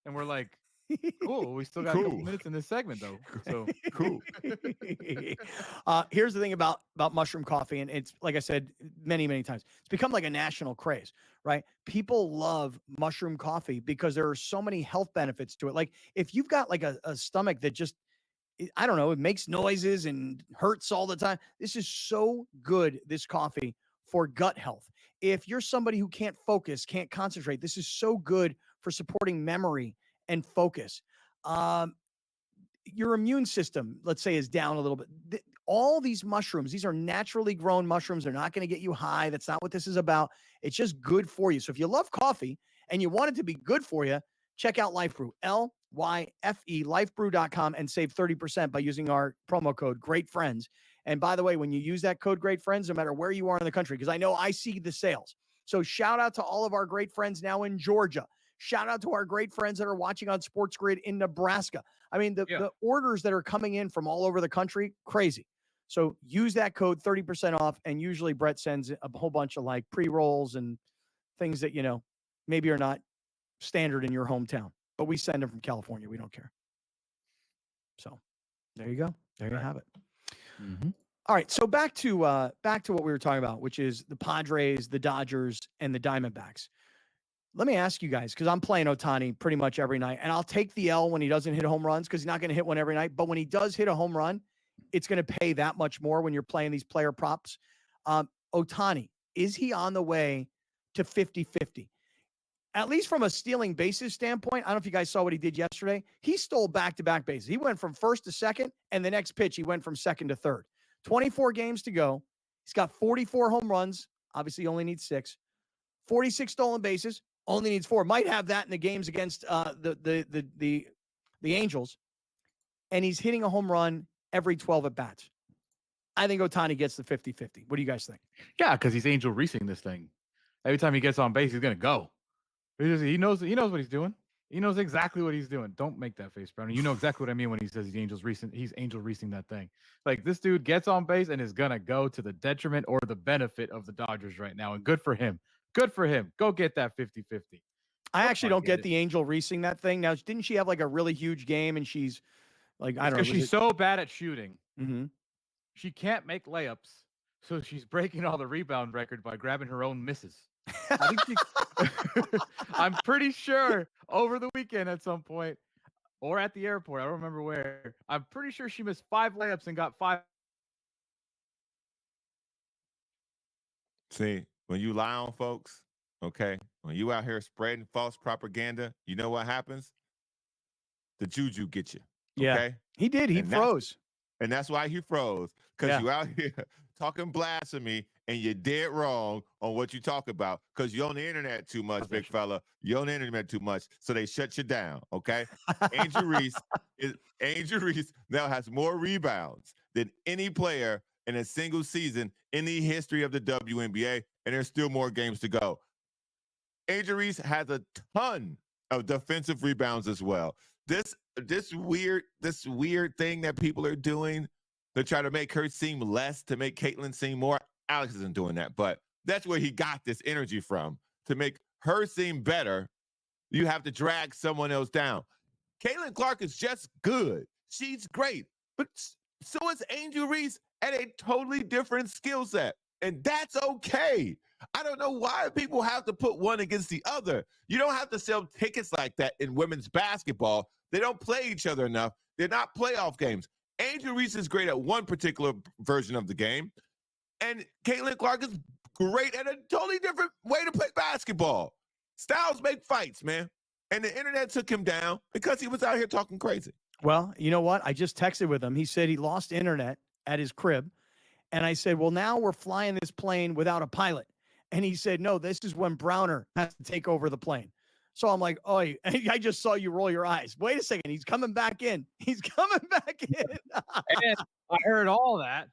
And we're like, cool. We still got a couple minutes in this segment, though. So cool. Here's the thing about mushroom coffee, and it's like I said many, many times, it's become like a national craze, right? People love mushroom coffee because there are so many health benefits to it. Like if you've got like a stomach that just, I don't know, it makes noises and hurts all the time. This is so good, this coffee, for gut health. If you're somebody who can't focus, can't concentrate, this is so good for supporting memory and focus. Your immune system, let's say, is down a little bit. All these mushrooms, these are naturally grown mushrooms. They're not going to get you high. That's not what this is about. It's just good for you. So if you love coffee and you want it to be good for you, check out Life Brew, LYFE, lifebrew.com, and save 30% by using our promo code Great Friends. And by the way, when you use that code Great Friends, no matter where you are in the country, because I know I see the sales. So shout out to all of our great friends now in Georgia. Shout out to our great friends that are watching on SportsGrid in Nebraska. I mean, the orders that are coming in from all over the country, crazy. So use that code 30% off. And usually Brett sends a whole bunch of like pre-rolls and things that, you know, maybe are not standard in your hometown, but we send them from California. We don't care. So there you go. There you have it. Mm-hmm. All right. So back to what we were talking about, which is the Padres, the Dodgers, and the Diamondbacks. Let me ask you guys, because I'm playing Ohtani pretty much every night, and I'll take the L when he doesn't hit home runs because he's not going to hit one every night. But when he does hit a home run, it's going to pay that much more when you're playing these player props. Ohtani, is he on the way to 50-50? At least from a stealing bases standpoint, I don't know if you guys saw what he did yesterday. He stole back-to-back bases. He went from first to second, and the next pitch, he went from second to third. 24 games to go. He's got 44 home runs. Obviously, he only needs 6. 46 stolen bases. Only needs 4. Might have that in the games against the Angels. And he's hitting a home run every 12 at bats. I think Ohtani gets the 50-50. What do you guys think? Yeah, because he's Angel Reesing this thing. Every time he gets on base, he's gonna go. He knows what he's doing. He knows exactly what he's doing. Don't make that face, Brownie. You know exactly what I mean when he says he's Angel Reesing that thing. Like, this dude gets on base and is gonna go to the detriment or the benefit of the Dodgers right now. And good for him. Good for him. Go get that 50-50. I actually don't get the Angel Reesing that thing. Now, didn't she have like a really huge game and she's like, I don't know. Because she's so bad at shooting. Mm-hmm. She can't make layups. So she's breaking all the rebound record by grabbing her own misses. I think I'm pretty sure over the weekend at some point or at the airport, I don't remember where, I'm pretty sure she missed 5 layups and got 5. See, when you lie on folks, okay, when you out here spreading false propaganda, you know what happens? The juju get you. Yeah, okay? he did. He froze. And that's why he froze, because you out here talking blasphemy and you're dead wrong on what you talk about because you're on the internet too much, big fella. You're on the internet too much, so they shut you down, okay? Angel Reese now has more rebounds than any player in a single season in the history of the WNBA, and there's still more games to go. Angel Reese has a ton of defensive rebounds as well. This weird thing that people are doing to try to make her seem less, to make Caitlin seem more. Alex isn't doing that, but that's where he got this energy from. To make her seem better, you have to drag someone else down. Caitlin Clark is just good. She's great, but so is Angel Reese at a totally different skill set, and that's okay. I don't know why people have to put one against the other. You don't have to sell tickets like that in women's basketball. They don't play each other enough. They're not playoff games. Angel Reese is great at one particular version of the game, and Caitlin Clark is great at a totally different way to play basketball. Styles make fights, man. And the internet took him down because he was out here talking crazy. Well, you know what? I just texted with him. He said he lost internet at his crib. And I said, well, now we're flying this plane without a pilot. And he said, no, this is when Browner has to take over the plane. So I'm like, oh, I just saw you roll your eyes. Wait a second. He's coming back in. He's coming back in. And I heard all that.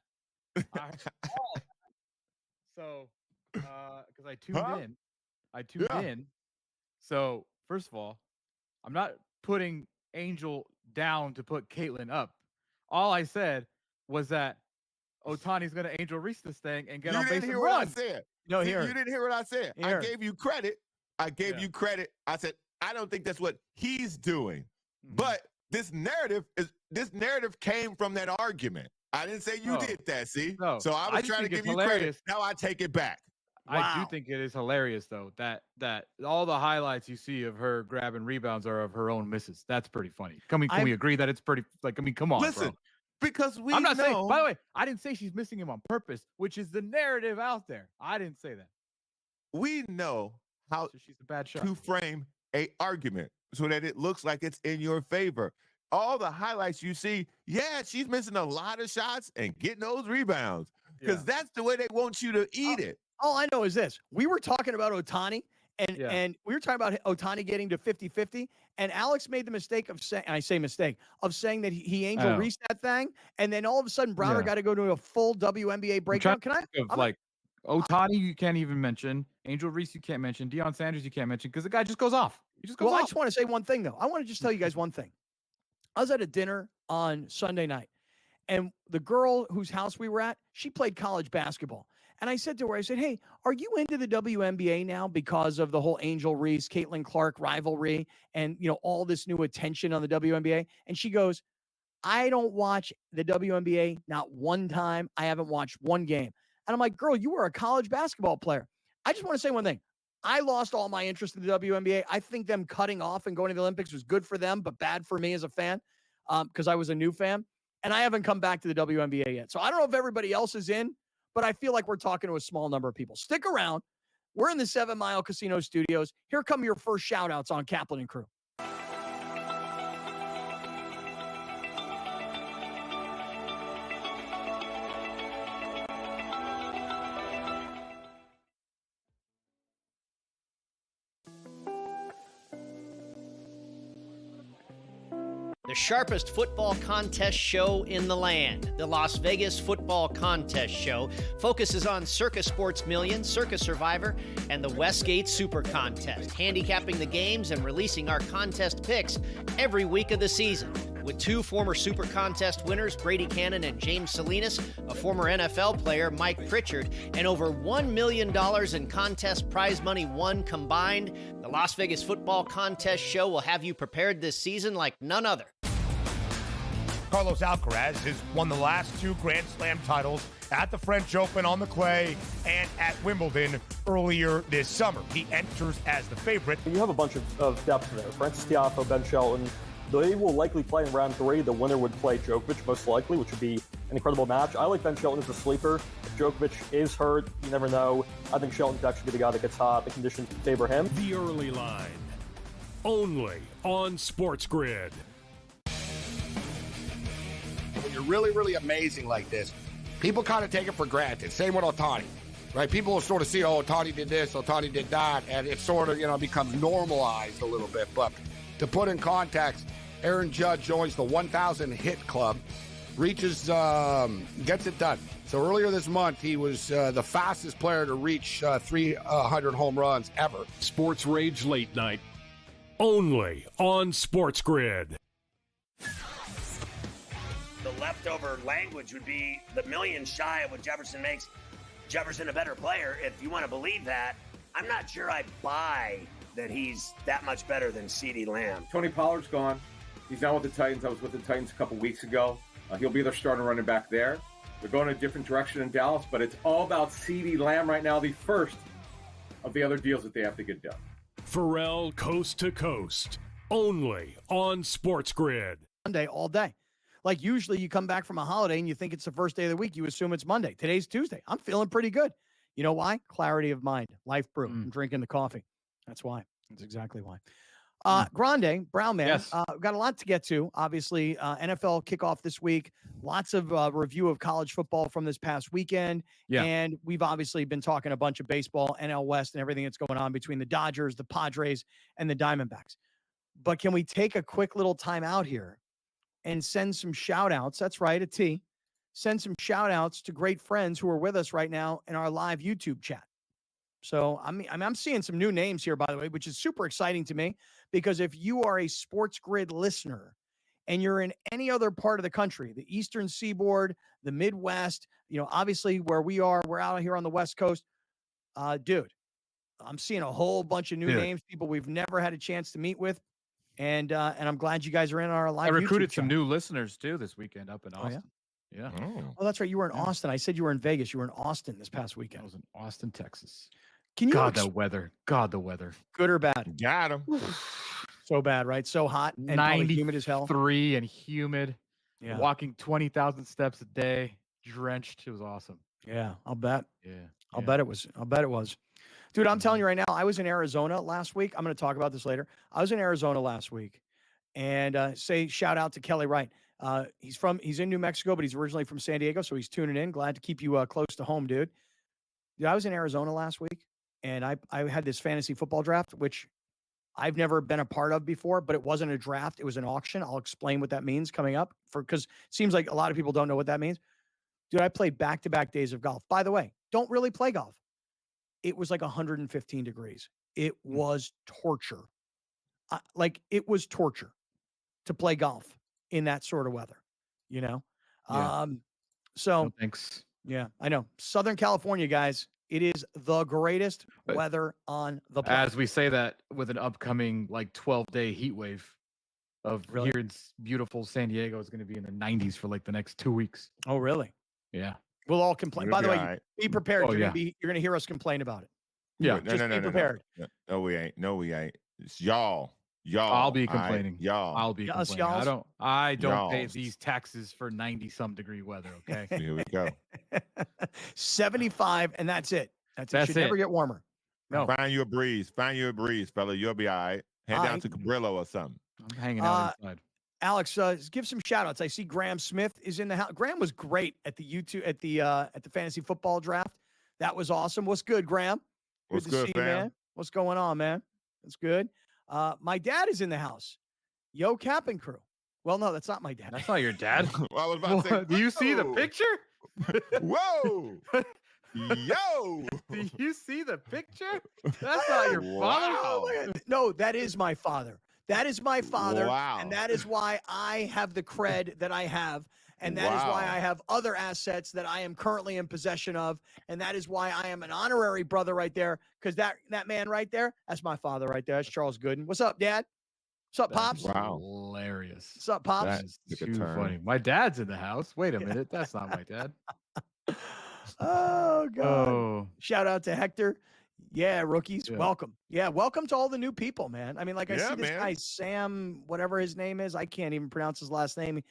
So, because I tuned in. So, first of all, I'm not putting Angel down to put Caitlin up. All I said was that Ohtani's going to Angel Reese this thing and get on base and run. I said. No, you didn't hear what I said. Here. I gave you credit. You credit. I said, I don't think that's what he's doing. Mm-hmm. But this narrative came from that argument. I didn't say you did that, see? No. So I was trying to give you credit. Now I take it back. I do think it is hilarious, though, that all the highlights you see of her grabbing rebounds are of her own misses. That's pretty funny. Can we agree that it's pretty, come on, listen, bro. Because I'm not saying, by the way, I didn't say she's missing him on purpose, which is the narrative out there. I didn't say that. We know how she's a bad shot to frame a argument so that it looks like it's in your favor. All the highlights you see, she's missing a lot of shots and getting those rebounds because that's the way they want you to eat it. All I know is this. We were talking about Ohtani, and we were talking about Ohtani getting to 50-50, and Alex made the mistake of saying, of saying that he Angel Reese that thing, and then all of a sudden Browner got to go to a full WNBA breakdown. Ohtani you can't even mention, Angel Reese you can't mention, Deion Sanders you can't mention because the guy just goes off. He just goes off. I just want to say one thing, though. I want to just tell you guys one thing. I was at a dinner on Sunday night, and the girl whose house we were at, she played college basketball. And I said to her, hey, are you into the WNBA now because of the whole Angel Reese, Caitlin Clark rivalry and, all this new attention on the WNBA? And she goes, I don't watch the WNBA not one time. I haven't watched one game. And I'm like, girl, you were a college basketball player. I just want to say one thing. I lost all my interest in the WNBA. I think them cutting off and going to the Olympics was good for them, but bad for me as a fan because I was a new fan. And I haven't come back to the WNBA yet. So I don't know if everybody else is in, but I feel like we're talking to a small number of people. Stick around. We're in the 7 Mile Casino Studios. Here come your first shout-outs on Kaplan and Crew. The sharpest football contest show in the land, the Las Vegas Football Contest Show, focuses on Circus Sports Million, Circus Survivor, and the Westgate Super Contest, handicapping the games and releasing our contest picks every week of the season. With two former Super Contest winners, Brady Cannon and James Salinas, a former NFL player, Mike Pritchard, and over $1 million in contest prize money won combined, the Las Vegas Football Contest Show will have you prepared this season like none other. Carlos Alcaraz has won the last two Grand Slam titles at the French Open on the clay and at Wimbledon earlier this summer. He enters as the favorite. You have a bunch of depth there. Francis Tiafoe, Ben Shelton. They will likely play in round 3. The winner would play Djokovic, most likely, which would be an incredible match. I like Ben Shelton as a sleeper. If Djokovic is hurt, you never know. I think Shelton could actually be the guy that gets hot. The conditions favor him. The early line, only on SportsGrid. When you're really, really amazing like this, people kind of take it for granted. Same with Ohtani, right? People will sort of see, oh, Ohtani did this, Ohtani did that, and it sort of, becomes normalized a little bit. But to put in context, Aaron Judge joins the 1,000 hit club, reaches, gets it done. So earlier this month, he was the fastest player to reach 300 home runs ever. Sports Rage Late Night, only on SportsGrid. The leftover language would be the million shy of what Jefferson makes Jefferson a better player. If you want to believe that, I'm not sure I buy that he's that much better than CeeDee Lamb. Tony Pollard's gone. He's down with the Titans. I was with the Titans a couple weeks ago. He'll be their starting running back there. They're going a different direction in Dallas, but it's all about CeeDee Lamb right now, the first of the other deals that they have to get done. Pharrell Coast to Coast, only on SportsGrid. Monday all day. Like usually you come back from a holiday and you think it's the first day of the week. You assume it's Monday. Today's Tuesday. I'm feeling pretty good. You know why? Clarity of mind. Life brew. I'm drinking the coffee. That's why. That's exactly why. Grande, Brown Man, Yes. got a lot to get to. Obviously, NFL kickoff this week. Lots of review of college football from this past weekend. Yeah. And we've obviously been talking a bunch of baseball, NL West, and everything that's going on between the Dodgers, the Padres, and the Diamondbacks. But can we take a quick little time out here and send some shout outs? That's right, a T. Send some shout outs to great friends who are with us right now in our live YouTube chat. So I'm seeing some new names here, by the way, which is super exciting to me, because if you are a SportsGrid listener and you're in any other part of the country, the Eastern Seaboard, the Midwest, obviously where we are, we're out here on the West Coast, dude, I'm seeing a whole bunch of new names, people we've never had a chance to meet with. And I'm glad you guys are in our live. I recruited YouTube some chat. new listeners too this weekend up in Austin. Yeah. Oh, that's right. You were in Austin. I said you were in Vegas. You were in Austin this past weekend. I was in Austin, Texas. Can you God, the weather. God, the weather. Good or bad? Got him. So bad, right? So hot and probably humid as hell. 93 and humid. Yeah. Walking 20,000 steps a day, drenched. It was awesome. Yeah, I'll bet. Yeah. I'll bet it was. Dude, I'm telling you right now, I was in Arizona last week. I'm going to talk about this later. I was in Arizona last week, and shout out to Kelly Wright. He's in New Mexico, but he's originally from San Diego, so he's tuning in. Glad to keep you close to home, dude. Dude, I was in Arizona last week, and I had this fantasy football draft, which I've never been a part of before, but it wasn't a draft. It was an auction. I'll explain what that means coming up, because it seems like a lot of people don't know what that means. Dude, I played back-to-back days of golf. By the way, don't really play golf. It was like 115 degrees. It was torture. It was torture to play golf in that sort of weather, Yeah. So No, thanks. yeah, I know. Southern California, guys, it is the greatest weather on the planet. As we say that with an upcoming 12-day heat wave of here in beautiful San Diego is going to be in the 90s for the next 2 weeks. Oh, really? Yeah. We'll all complain. You'll By the be way, all right. be prepared. Oh, You're yeah. gonna hear us complain about it. Yeah. Just be prepared. No, we ain't. No, we ain't. It's y'all. Y'all. I'll be all right? complaining. Y'all. I'll be Us complaining. y'alls? I don't pay Y'alls. these taxes for 90-some degree weather, okay? Here we go. 75, and that's it. That's That's it. Should never it. get warmer. No. Find you a breeze. Find you a breeze, fella. You'll be all right. Head All down right. to Cabrillo or something. I'm hanging out inside. Alex, give some shout outs. I see Graham Smith is in the house. Graham was great at the at the fantasy football draft. That was awesome. What's good, Graham? What's to good, see you, fam? man. What's going on, man? That's good. My dad is in the house. Yo, Cap and crew. Well, no, that's not my dad. That's not your dad. I was about to say, Do you see the picture? Whoa. Yo. Do you see the picture? That's not your father. Oh, no, that is my father. That is my father. Wow. And that is why I have the cred that I have. And that is why I have other assets that I am currently in possession of. And that is why I am an honorary brother right there. Because that man right there, that's my father right there. That's Charles Gooden. What's up, Dad? What's up, Pops? Wow. Hilarious. What's up, Pops? That's too funny. My dad's in the house. Wait a minute. That's not my dad. Oh, God. Oh. Shout out to Hector. Yeah, rookies. Yeah. Welcome. Yeah, welcome to all the new people, man. I mean, like I Yeah, see this man. guy, Sam, whatever his name is. I can't even pronounce his last name.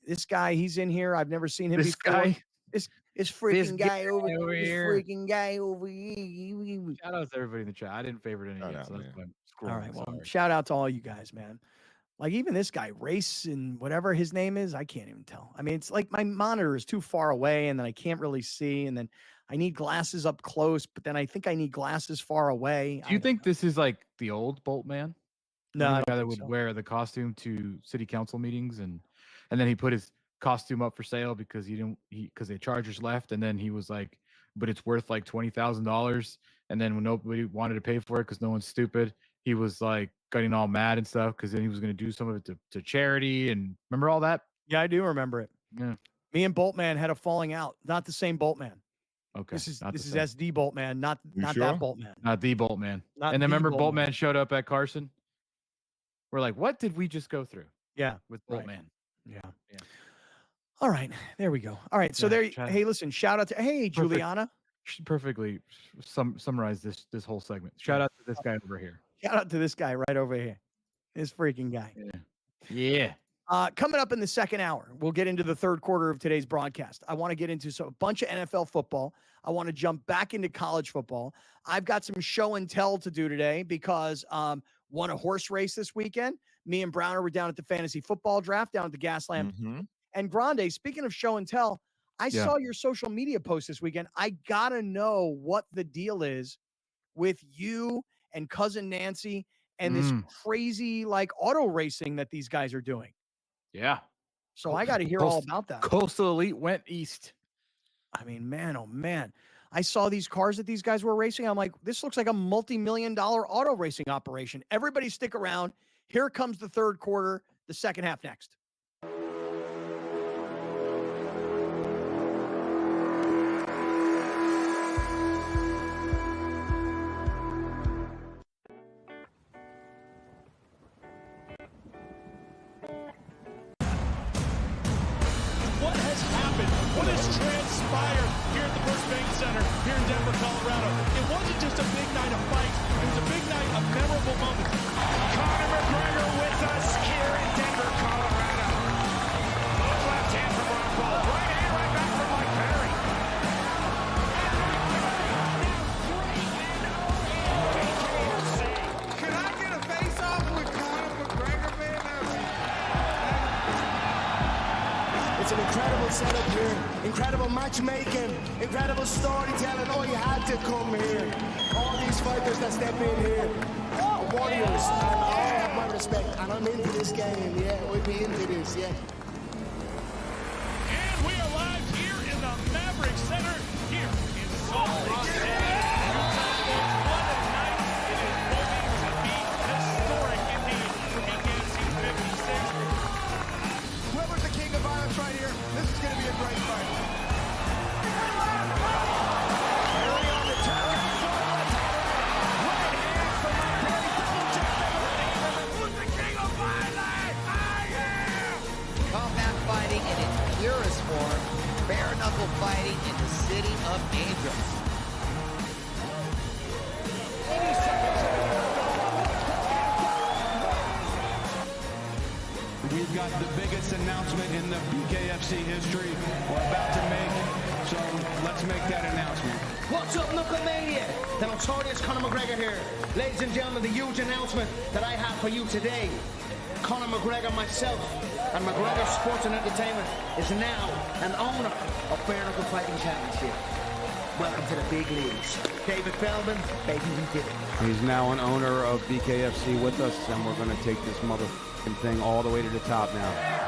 This guy, he's in here. I've never seen him This before. guy? This freaking guy over here. freaking guy over here. Shout out to everybody in the chat. I didn't favorite any yet, so that's why I'm scrolling. All right, well, Sorry. shout out to all you guys, man. Like even this guy, Race and whatever his name is, I can't even tell. I mean, it's like my monitor is too far away and then I can't really see. And then I need glasses up close, but then I think I need glasses far away. Do you think this is like the old Bolt man? No, I the don't guy that think would so. wear the costume to city council meetings and then he put his costume up for sale because because the Chargers left, and then he was like, but it's worth like $20,000. And then when nobody wanted to pay for it because no one's stupid, he was like getting all mad and stuff because then he was going to do some of it to charity. And remember all that? Yeah, I do remember it. Yeah. Me and Boltman had a falling out. Not the same Boltman. Okay. This is not the this is same. SD Boltman, not sure? that Boltman. Not the Bolt man. Not And then the remember Bolt Man. Boltman showed up at Carson? We're like, what did we just go through Yeah. with Right. Boltman? Yeah. Yeah. All right. There we go. All right. So Yeah, there. try- Hey, listen. Shout out to Juliana. Should perfectly summarize this whole segment. Shout out to this guy over here. Shout out to this guy right over here. This freaking guy. Yeah. Coming up in the second hour, we'll get into the third quarter of today's broadcast. I want to get into a bunch of NFL football. I want to jump back into college football. I've got some show and tell to do today because won a horse race this weekend. Me and Browner were down at the fantasy football draft down at the Gaslamp. Mm-hmm. And Grande, speaking of show and tell, I saw your social media post this weekend. I got to know what the deal is with you and cousin Nancy and this crazy like auto racing that these guys are doing. Yeah. So I got to hear all about that. Coastal Elite went east. I mean, man, oh man. I saw these cars that these guys were racing. I'm like, this looks like a multi-million-dollar auto racing operation. Everybody stick around. Here comes the third quarter, the second half next. What has happened? What has transpired here at the First Bank Center here in Denver, Colorado? It wasn't just a big night of fights. It was a big night of memorable moments. Conor McGregor with us here in Denver, Colorado. Look left hand from Rockball. Right hand right back from Mike Perry. Can I get a face-off with Conor McGregor, man? It's an incredible setup here, incredible matchmaking, incredible storytelling. Oh, you had to come here. All these fighters that step in here are warriors, and I have my respect, and I'm into this game, yeah, we'll be into this, yeah. And we are live here in the Maverick Center here in Salt Lake City. What a night. It is going to be historic indeed for BKFC 56. Whoever's the king of violence right here, this is going to be a great fight. Who's the king of violence? I am! Combat fighting in its purest form, bare knuckle fighting in the city of angels. We've got the biggest announcement in the BKFC history we're about to make, so let's make that announcement. What's up, Knucklemania? The notorious Conor McGregor here. Ladies and gentlemen, the huge announcement that I have for you today. Conor McGregor, myself, and McGregor Sports and Entertainment is now an owner of Bare Knuckle Fighting Championship. Welcome to the big leagues. David Feldman, baby, we did it. He's now an owner of BKFC with us, and we're going to take this thing all the way to the top now.